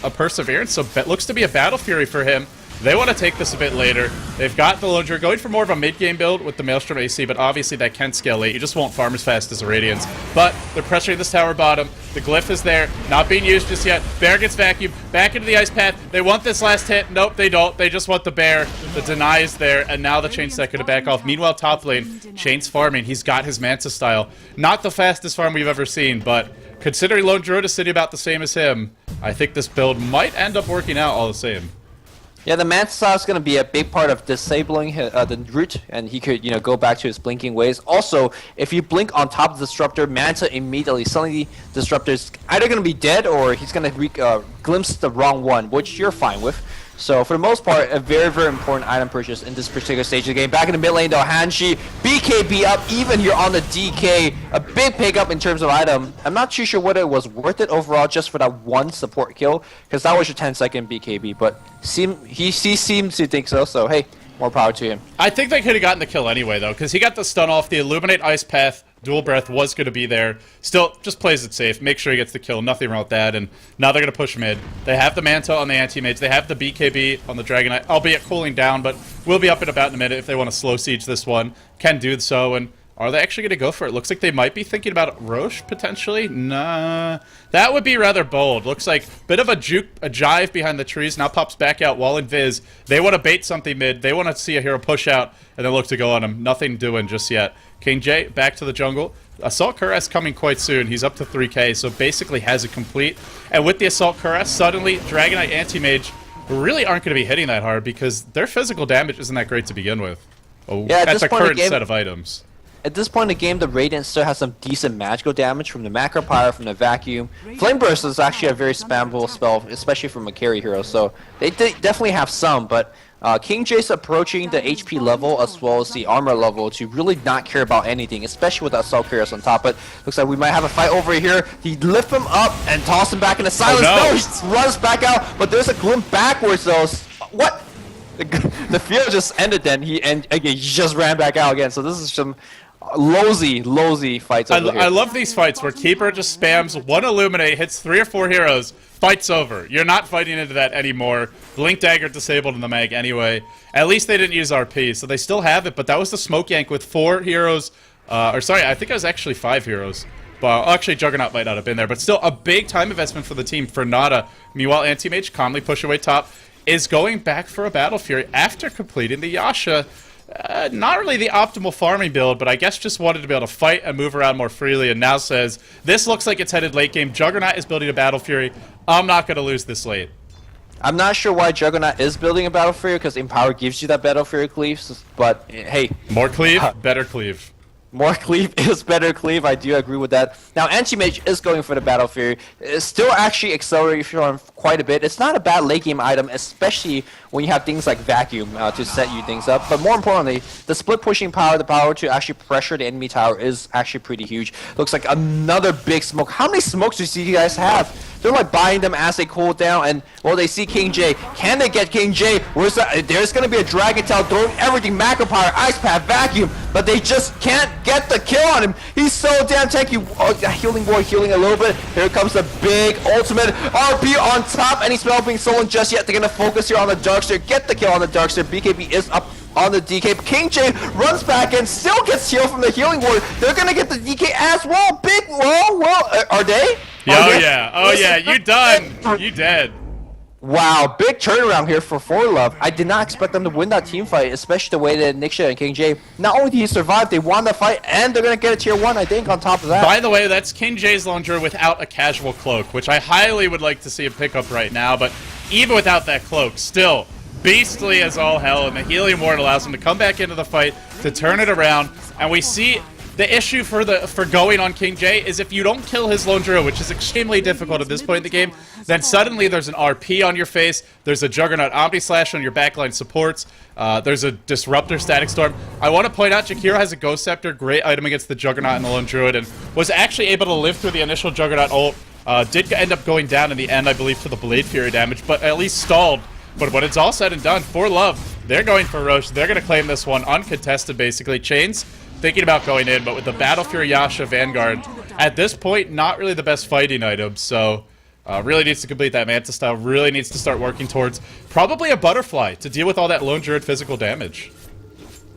Perseverance, so it looks to be a Battle Fury for him. They want to take this a bit later. They've got the Lone Druid going for more of a mid-game build with the Maelstrom AC, but obviously that can scale late. You just won't farm as fast as the Radiance. But they're pressuring this tower bottom. The Glyph is there, not being used just yet. Bear gets vacuumed, back into the ice path. They want this last hit. Nope, they don't. They just want the Bear. The deny is there, and now the C.Stack gonna back off. Meanwhile, top lane, Chain's farming. He's got his Manta style. Not the fastest farm we've ever seen, but considering Lone Druid is sitting about the same as him, I think this build might end up working out all the same. Yeah, the Manta style is going to be a big part of disabling the root, and he could, go back to his blinking ways. Also, if you blink on top of the Disruptor, Manta immediately, suddenly the Disruptor is either going to be dead or he's going to glimpse the wrong one, which you're fine with. So, for the most part, a very important item purchase in this particular stage of the game. Back in the mid lane, though, Hanshi, BKB up, even here on the DK. A big pickup in terms of item. I'm not too sure whether it was worth it overall just for that one support kill, because that was your 10-second BKB, but he seems to think so, so hey, more power to him. I think they could have gotten the kill anyway, though, because he got the stun off. The Illuminate Ice Path, Dual Breath was going to be there. Still, just plays it safe. Make sure he gets the kill. Nothing wrong with that. And now they're going to push mid. They have the Manta on the Anti-Mage. They have the BKB on the Dragon Knight, albeit cooling down, but will be up and about in a minute if they want to slow siege this one. Can do so, and Are they actually going to go for it? Looks like they might be thinking about Roche, potentially? Nah. That would be rather bold. Looks like a bit of a jive behind the trees. Now pops back out, wall and Viz. They want to bait something mid. They want to see a hero push out, and then look to go on him. Nothing doing just yet. King J, back to the jungle. Assault Cuirass coming quite soon. He's up to 3k, so basically has it complete. And with the Assault Cuirass, suddenly Dragonite Anti-Mage really aren't going to be hitting that hard because their physical damage isn't that great to begin with. Oh, yeah, at the current set of items. At this point in the game, the Radiant still has some decent magical damage from the Macro Pyre, from the Vacuum. Flame Burst is actually a very spammable spell, especially from a carry hero, so they definitely have some, but King J's approaching the HP level as well as the armor level to really not care about anything, especially with the Assault Cuirass on top. But looks like we might have a fight over here. He lift him up and toss him back into silence. Oh, no. He runs back out, but there's a glimpse backwards though. What? The field just ended then. He just ran back out again. So this is some lousy fights over here. I love these fights where Keeper just spams one Illuminate, hits 3 or 4 heroes, fight's over. You're not fighting into that anymore. Blink Dagger disabled in the mag anyway. At least they didn't use RP, so they still have it, but that was the Smoke Yank with 4 heroes. Or sorry, I think it was actually 5 heroes. Well, actually, Juggernaut might not have been there, but still a big time investment for the team for nada. Meanwhile, Anti-Mage calmly push away top, is going back for a Battle Fury after completing the Yasha. Not really the optimal farming build, but I guess just wanted to be able to fight and move around more freely, and now says, this looks like it's headed late game. Juggernaut is building a Battle Fury. I'm not going to lose this late. I'm not sure why Juggernaut is building a Battle Fury, because Empower gives you that Battle Fury cleave, but hey. More cleave, better cleave. More cleave is better cleave, I do agree with that. Now, Anti-Mage is going for the Battle Fury. It's still actually accelerating from quite a bit. It's not a bad late game item, especially when you have things like Vacuum to set you things up. But more importantly, the split pushing power, the power to actually pressure the enemy tower is actually pretty huge. Looks like another big smoke. How many smokes do you guys have? They're like buying them as they cool down, and well, they see King J. Can they get King J? There's going to be a Dragon Tail throwing everything, Macro Power, Ice Path, Vacuum, but they just can't get the kill on him. He's so damn tanky. Oh, Healing Boy healing a little bit. Here comes the big ultimate RP on top. Any spell being stolen just yet. They're going to focus here on the Darkster, get the kill on the Darkster. BKB is up on the DK. King J runs back and still gets healed from the Healing Ward. They're going to get the DK as well. Big, well, are they? Oh yeah, you done. You dead. Wow, big turnaround here for ForLove. I did not expect them to win that team fight, especially the way that Niksha and King J, not only did he survive, they won the fight, and they're going to get a tier 1, I think, on top of that. By the way, that's King J's Laundry without a casual cloak, which I highly would like to see him pick up right now, but even without that cloak, still beastly as all hell, and the Healing Ward allows him to come back into the fight, to turn it around, and we see the issue for going on King J is if you don't kill his Lone Druid, which is extremely difficult at this point in the game, then suddenly there's an RP on your face, there's a Juggernaut Omni Slash on your backline supports, there's a Disruptor Static Storm. I want to point out, Jakiro has a Ghost Scepter, great item against the Juggernaut and the Lone Druid, and was actually able to live through the initial Juggernaut ult. Did end up going down in the end, I believe, to the Blade Fury damage, but at least stalled. But when it's all said and done, ForLove, they're going for Roche. They're going to claim this one uncontested, basically. Chains thinking about going in, but with the Battle Fury Yasha Vanguard, at this point, not really the best fighting item, so really needs to complete that Manta style, really needs to start working towards probably a Butterfly to deal with all that Lone Druid physical damage.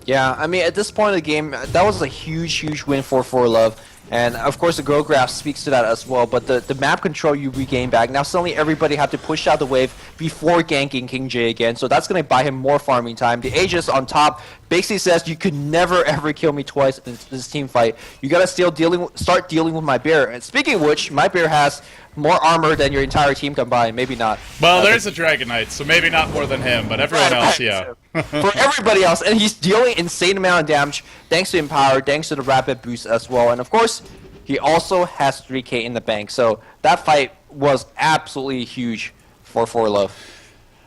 Yeah, I mean, at this point of the game, that was a huge win for ForLove. And of course the Grow Graph speaks to that as well, but the map control you regain back. Now suddenly everybody had to push out the wave before ganking King J again, so that's going to buy him more farming time. The Aegis on top basically says you could never ever kill me twice in this team fight. You gotta start dealing with my bear. And speaking of which, my bear has more armor than your entire team combined. Maybe not. Well, there's a Dragon Knight, so maybe not more than him, but everyone else, yeah. For everybody else, and he's dealing insane amount of damage thanks to Empower, thanks to the rapid boost as well, and of course, he also has 3k in the bank. So that fight was absolutely huge for ForLove.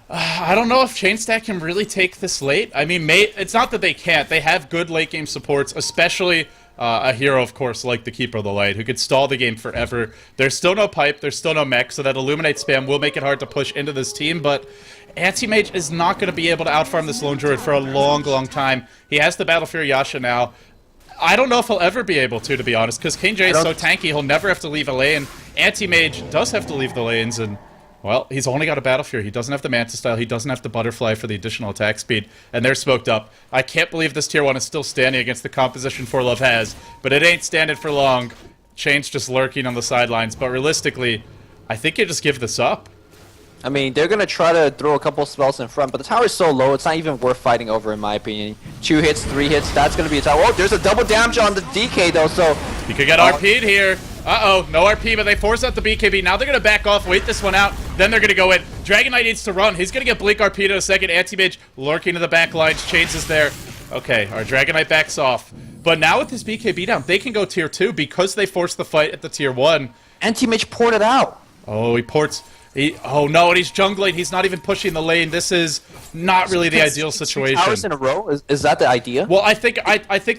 I don't know if C.Stack can really take this late. I mean, it's not that they can't. They have good late game supports, especially a hero, of course, like the Keeper of the Light, who could stall the game forever. There's still no pipe, there's still no mech, so that Illuminate spam will make it hard to push into this team, but Anti-Mage is not going to be able to outfarm this Lone Druid for a long time. He has the Battle Fury Yasha now. I don't know if he'll ever be able to be honest, because King J is so tanky, he'll never have to leave a lane. Anti-Mage does have to leave the lanes, and, Well, he's only got a Battle Fury. He doesn't have the Manta Style. He doesn't have the Butterfly for the additional attack speed. And they're smoked up. I can't believe this tier 1 is still standing against the composition ForLove has. But it ain't standing for long. Chain's just lurking on the sidelines. But realistically, I think you just give this up. I mean, they're going to try to throw a couple spells in front, but the tower is so low, it's not even worth fighting over, in my opinion. 2 hits, 3 hits, that's going to be a tower. Oh, there's a double damage on the DK, though, so... You could get RP'd here. Uh-oh, no RP, but they force out the BKB. Now they're going to back off, wait this one out, then they're going to go in. Dragon Knight needs to run. He's going to get Blink RP'd in a second. Anti-Mage lurking in the back lines. Chains is there. Okay, our Dragon Knight backs off. But now with his BKB down, they can go tier 2 because they forced the fight at the tier 1. Anti-Mage ported out. Oh, he ports... oh no, and he's jungling. He's not even pushing the lane. This is not really the ideal situation. 2 towers in a row? Is that the idea? Well, I think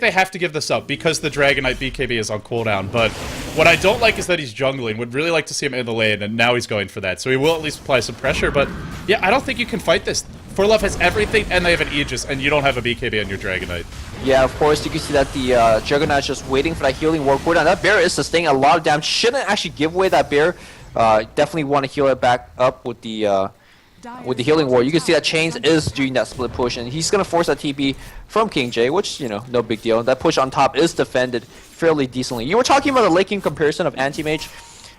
they have to give this up because the Dragon Knight BKB is on cooldown. But what I don't like is that he's jungling. Would really like to see him in the lane, and now he's going for that. So he will at least apply some pressure. But yeah, I don't think you can fight this. ForLove has everything, and they have an Aegis, and you don't have a BKB on your Dragon Knight. Yeah, of course, you can see that the Juggernaut's just waiting for that healing ward cooldown. That bear is sustaining a lot of damage. Shouldn't actually give away that bear. Definitely want to heal it back up with the healing ward. You can see that Chains is doing that split push, and he's gonna force that TP from King J, which, you know, no big deal. That push on top is defended fairly decently. You were talking about the late game comparison of Anti-Mage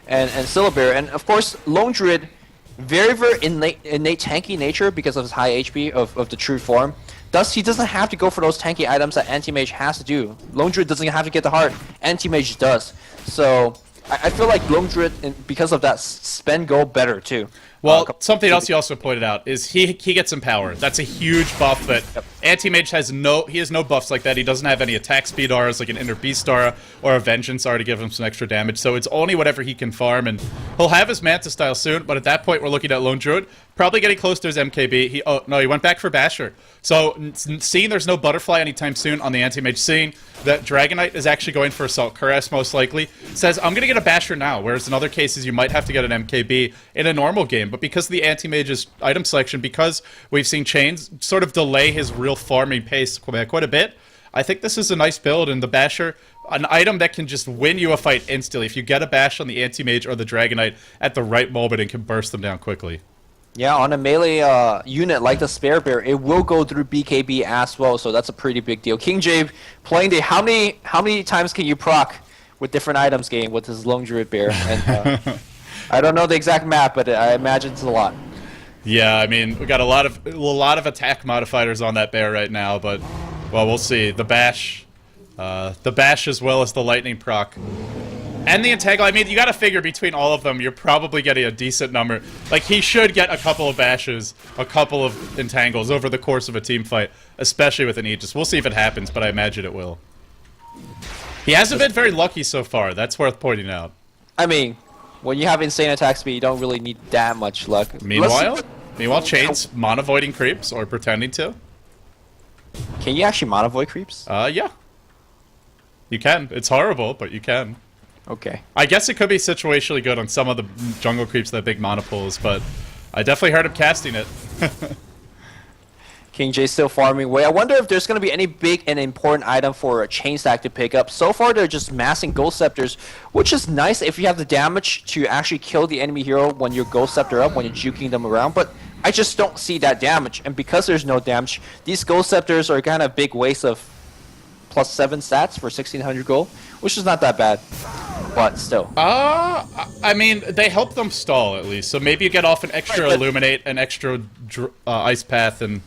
and Syllabear, and of course Lone Druid, very innate tanky nature because of his high HP of the true form. Thus, he doesn't have to go for those tanky items that Anti-Mage has to do. Lone Druid doesn't have to get the heart. Anti-Mage does. So I feel like Lone Druid, because of that, spend gold better too. Well, something else you also pointed out is he gets some power. That's a huge buff that Anti-Mage has no buffs like that. He doesn't have any attack speed auras like an Inner Beast aura or a Vengeance aura to give him some extra damage. So it's only whatever he can farm, and he'll have his Manta Style soon, but at that point we're looking at Lone Druid probably getting close to his MKB. He went back for Basher. So seeing there's no Butterfly anytime soon on the Anti-Mage, seeing that Dragon Knight is actually going for Assault Cuirass most likely, says I'm going to get a Basher now, whereas in other cases you might have to get an MKB in a normal game. But because of the Anti-Mage's item selection, because we've seen Chains sort of delay his real farming pace quite a bit, I think this is a nice build, and the Basher, an item that can just win you a fight instantly. If you get a Bash on the Anti-Mage or the Dragon Knight at the right moment, and can burst them down quickly. Yeah, on a melee unit like the Spare Bear, it will go through BKB as well, so that's a pretty big deal. King J playing the how many times can you proc with different items game with his Lone Druid Bear? And I don't know the exact map, but I imagine it's a lot. Yeah, I mean, we got a lot of attack modifiers on that bear right now, but well, we'll see. The bash as well as the lightning proc. And the entangle, I mean, you gotta figure between all of them, you're probably getting a decent number. Like, he should get a couple of bashes, a couple of entangles over the course of a team fight, especially with an Aegis. We'll see if it happens, but I imagine it will. He hasn't been very lucky so far, that's worth pointing out. I mean, when you have insane attack speed, you don't really need that much luck. Meanwhile, Chains mono-voiding creeps, or pretending to. Can you actually mono-void creeps? Yeah. You can. It's horrible, but you can. Okay. I guess it could be situationally good on some of the jungle creeps that big mana pulls, but I definitely heard him casting it. King J still farming away. I wonder if there's going to be any big and important item for a C.Stack to pick up. So far, they're just massing Ghost Scepters, which is nice if you have the damage to actually kill the enemy hero when you're Ghost Scepter up, when you're juking them around, but I just don't see that damage. And because there's no damage, these Ghost Scepters are kind of big waste of +7 stats for 1600 gold, which is not that bad. But still. I mean, they help them stall at least. So maybe you get off an extra Illuminate, an extra Ice Path, and...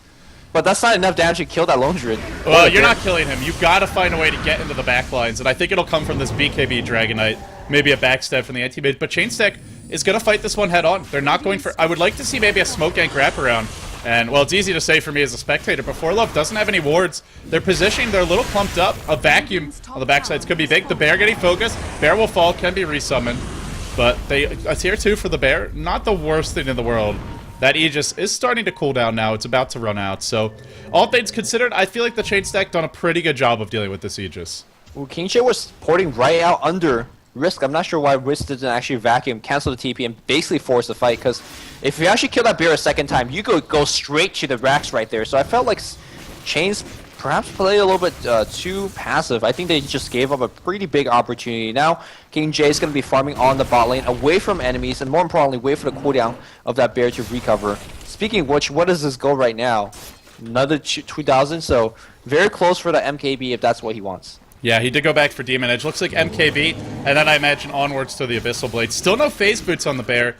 But that's not enough damage to kill that Lone Druid. Well, you're not killing him. You've got to find a way to get into the back lines, and I think it'll come from this BKB Dragon Knight. Maybe a backstab from the anti-mage, but C.Stack is going to fight this one head on. They're not going for... I would like to see maybe a smoke gank wraparound. And, well, it's easy to say for me as a spectator, but ForLove doesn't have any wards. They're positioning, they're a little clumped up. A vacuum on the backsides could be big. The bear getting focused. Bear will fall, can be resummoned. But a tier 2 for the bear, not the worst thing in the world. That Aegis is starting to cool down now. It's about to run out. So, all things considered, I feel like the C.Stack done a pretty good job of dealing with this Aegis. Well, King J was porting right out under Risk. I'm not sure why Risk didn't actually vacuum, cancel the TP, and basically force the fight, because if you actually kill that bear a second time, you could go straight to the racks right there. So I felt like Chains perhaps play a little bit too passive. I think they just gave up a pretty big opportunity. Now, King J is going to be farming on the bot lane, away from enemies, and more importantly, wait for the cooldown of that bear to recover. Speaking of which, what is his goal right now? Another 2,000, so very close for the MKB if that's what he wants. Yeah, he did go back for Demon Edge. Looks like MKB, and then I imagine onwards to the Abyssal Blade. Still no phase boots on the bear,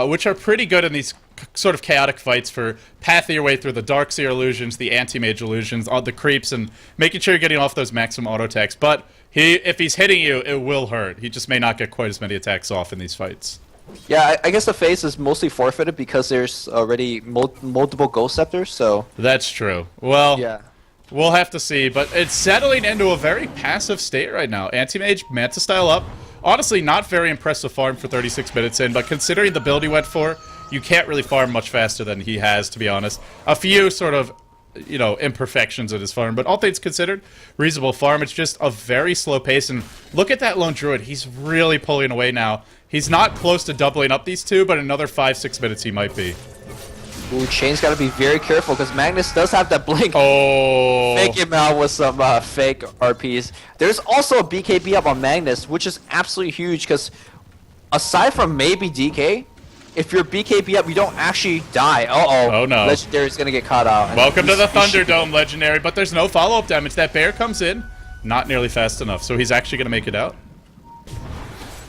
which are pretty good in these sort of chaotic fights for pathing your way through the Darkseer illusions, the Anti-Mage illusions, all the creeps, and making sure you're getting off those maximum auto attacks. But if he's hitting you, it will hurt. He just may not get quite as many attacks off in these fights. Yeah, I guess the phase is mostly forfeited because there's already multiple Ghost Scepters, so... That's true. Well, yeah. We'll have to see, but it's settling into a very passive state right now. Anti-Mage, Manta style up. Honestly, not very impressive farm for 36 minutes in, but considering the build he went for, you can't really farm much faster than he has, to be honest. A few sort of, you know, imperfections in his farm, but all things considered, reasonable farm. It's just a very slow pace, and look at that lone druid. He's really pulling away now. He's not close to doubling up these two, but another 5-6 minutes he might be. Ooh, Chain's got to be very careful because Magnus does have that blink. Oh. Fake him out with some fake RPs. There's also a BKB up on Magnus, which is absolutely huge because aside from maybe DK, if you're BKB up, you don't actually die. Uh-oh. Oh, no. Legendary's going to get caught out. Welcome to the Thunderdome, Legendary, but there's no follow-up damage. That bear comes in, not nearly fast enough, so he's actually going to make it out.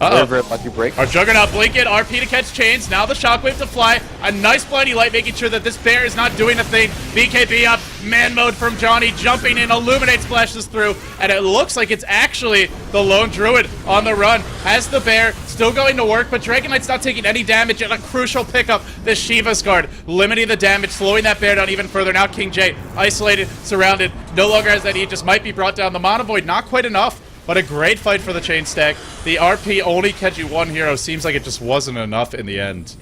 Very lucky break. Our Juggernaut blink it, RP to catch chains, now the Shockwave to fly, a nice blinding light making sure that this bear is not doing a thing. BKB up, man mode from Johnny, jumping in, Illuminate splashes through, and it looks like it's actually the lone druid on the run. Has the bear, still going to work, but Dragon Knight's not taking any damage, and a crucial pickup, this Shiva's Guard, limiting the damage, slowing that bear down even further. Now King J, isolated, surrounded, no longer has that just might be brought down. The Mono Void, not quite enough. But a great fight for the chain stack. The RP only catching one hero seems like it just wasn't enough in the end.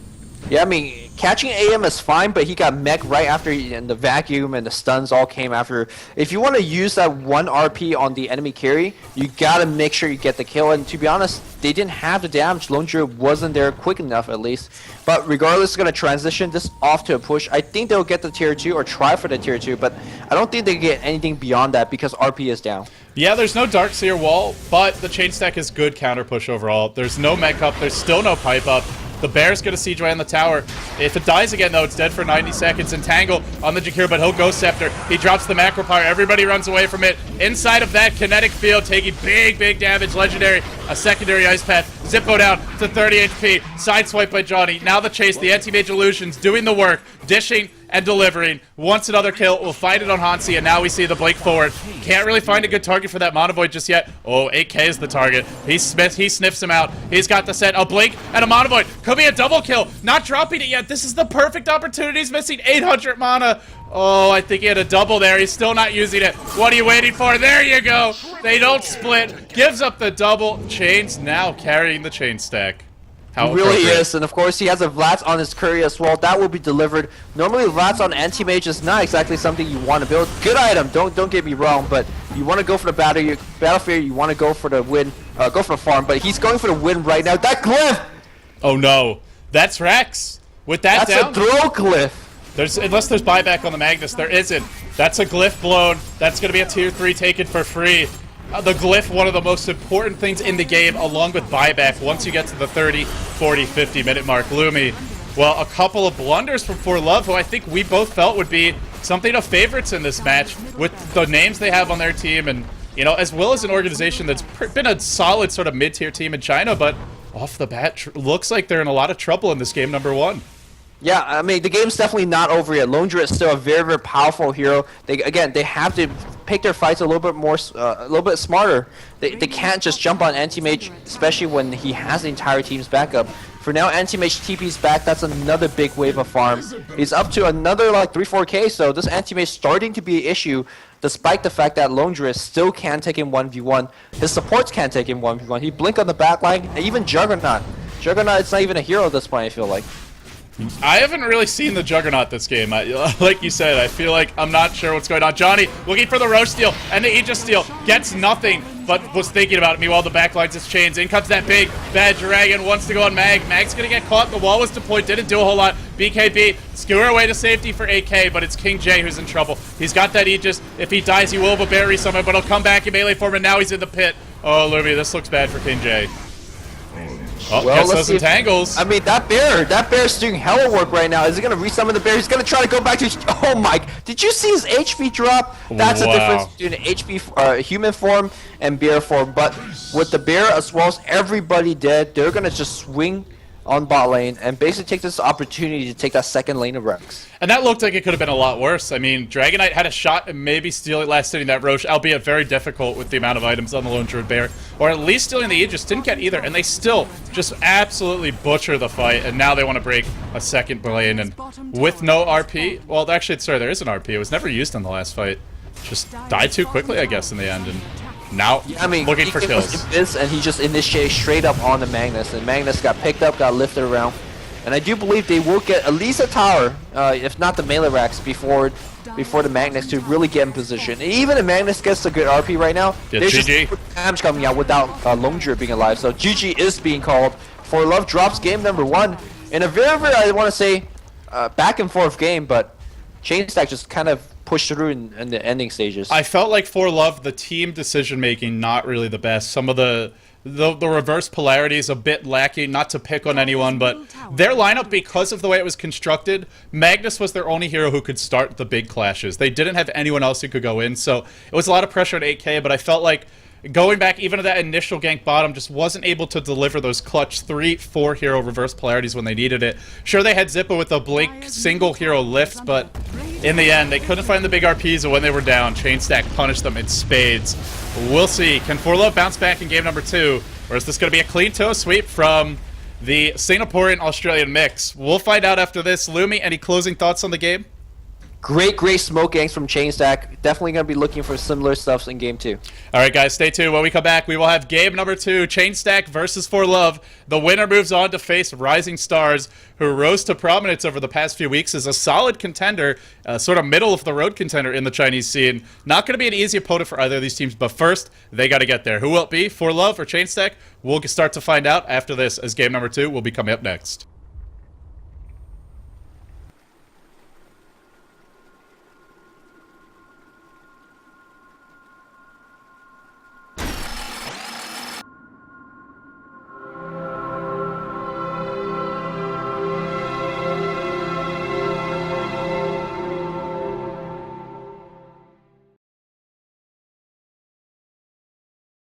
Yeah, I mean, catching AM is fine, but he got mech right after, and the vacuum and the stuns all came after. If you want to use that one RP on the enemy carry, you gotta make sure you get the kill. And to be honest, they didn't have the damage. Lone Druid wasn't there quick enough, at least. But regardless, it's gonna transition this off to a push. I think they'll get the tier 2 or try for the tier 2, but I don't think they get anything beyond that because RP is down. Yeah, there's no Darkseer wall, but the chain stack is good counter push overall. There's no mech up, there's still no pipe up. The bear's gonna siege away on the tower. If it dies again, though, it's dead for 90 seconds. Entangle on the Jakir, but he'll Ghost Scepter. He drops the macro power. Everybody runs away from it. Inside of that kinetic field, taking big damage. Legendary, a secondary Ice Path. Zippo down to 30 HP. Sideswipe by Johnny. Now the chase, the Anti-Mage Illusions doing the work. Dishing and delivering. Wants another kill. We'll find it on Hansi, and now we see the blink forward. Can't really find a good target for that Mono Void just yet. Oh, 8K is the target. He sniffs him out. He's got the set. A blink and a Mono Void. Could be a double kill. Not dropping it yet. This is the perfect opportunity. He's missing 800 mana. Oh, I think he had a double there. He's still not using it. What are you waiting for? There you go. They don't split. Gives up the double. Chains now carrying the chain stack. He really is, and of course he has a Vlad on his Courier as well. That will be delivered. Normally Vlad on Anti-Mage is not exactly something you want to build. Good item, don't get me wrong, but you want to go for the battlefield, you want to go for the win, go for the farm, but he's going for the win right now. That glyph! Oh no, that's Rex. With that down, that's a throw glyph. Unless there's buyback on the Magnus, there isn't. That's a glyph blown. That's going to be a tier 3 taken for free. The glyph, one of the most important things in the game, along with buyback, once you get to the 30, 40, 50 minute mark. Lumi, well, a couple of blunders from ForLove, who I think we both felt would be something of favorites in this match, with the names they have on their team, and, you know, as well as an organization that's been a solid sort of mid-tier team in China, but off the bat, looks like they're in a lot of trouble in this game number 1. Yeah, I mean, the game's definitely not over yet. Lone Druid is still a very powerful hero. They have to pick their fights a little bit more, a little bit smarter. They can't just jump on Anti-Mage, especially when he has the entire team's backup. For now, Anti-Mage TP's back. That's another big wave of farm. He's up to another like 3-4K, so this Anti-Mage starting to be an issue, despite the fact that Lone Druid still can take him 1v1. His supports can't take him 1v1. He blink on the backline, and even Juggernaut. Juggernaut is not even a hero at this point, I feel like. I haven't really seen the Juggernaut this game. Like you said, I feel like I'm not sure what's going on. Johnny looking for the Roche steal and the Aegis steal. Gets nothing, but was thinking about it. Meanwhile, the backlines his chains. In comes that big bad dragon. Wants to go on Mag. Mag's going to get caught. The wall was deployed. Didn't do a whole lot. BKB, skewer away to safety for AK, but it's King J who's in trouble. He's got that Aegis. If he dies, he will have a berry somewhere, but he'll come back in melee form, and now he's in the pit. Oh, Lumi, this looks bad for King J. Oh, Well, gets let's those see if- entangles. I mean, that bear's doing hella work right now. Is he gonna resummon the bear? He's gonna try to go back to. Oh my! Did you see his HP drop? That's the Wow. difference between HP human form and bear form. But with the bear as well as everybody dead, they're gonna just swing on bot lane and basically take this opportunity to take that second lane of Rex. And that looked like it could have been a lot worse. I mean, Dragonite had a shot and maybe stealing last hitting that Roche, albeit very difficult with the amount of items on the Lone Druid Bear. Or at least stealing the Aegis. Didn't get either. And they still just absolutely butcher the fight. And now they want to break a second lane. And with no RP, well, actually, sorry, there is an RP. It was never used in the last fight. Just died too quickly, I guess, in the end. And now I mean, looking for kills. And he just initiated straight up on the Magnus, and Magnus got picked up, got lifted around, and I do believe they will get at least a tower, if not the melee racks, before the Magnus to really get in position. And even if Magnus gets a good RP right now, Yeah, there's GG. just damage coming out without Lone Druid being alive. So GG is being called. ForLove drops game number 1 in a very, I want to say, back and forth game, but C.Stack just kind of pushed through in the ending stages. I felt like ForLove, the team decision making, not really the best. Some of the reverse polarity is a bit lacking. Not to pick on anyone, but their lineup, because of the way it was constructed, Magnus was their only hero who could start the big clashes. They didn't have anyone else who could go in, so it was a lot of pressure on 8K. But I felt like going back even to that initial gank bottom just wasn't able to deliver those clutch 3-4 hero reverse polarities when they needed it. Sure, they had Zippo with a blink single hero lift, but in the end, they couldn't find the big RPs, and when they were down, C.Stack punished them in spades. We'll see. Can ForLove bounce back in game number 2, or is this going to be a clean toe sweep from the Singaporean-Australian mix? We'll find out after this. Lumi, any closing thoughts on the game? Great smoke gangs from C.Stack. Definitely going to be looking for similar stuff in game 2. All right, guys, stay tuned. When we come back, we will have game number 2, C.Stack versus ForLove. The winner moves on to face Rising Stars, who rose to prominence over the past few weeks as a solid contender, sort of middle-of-the-road contender in the Chinese scene. Not going to be an easy opponent for either of these teams, but first, they got to get there. Who will it be, ForLove or C.Stack? We'll start to find out after this, as game number 2 will be coming up next.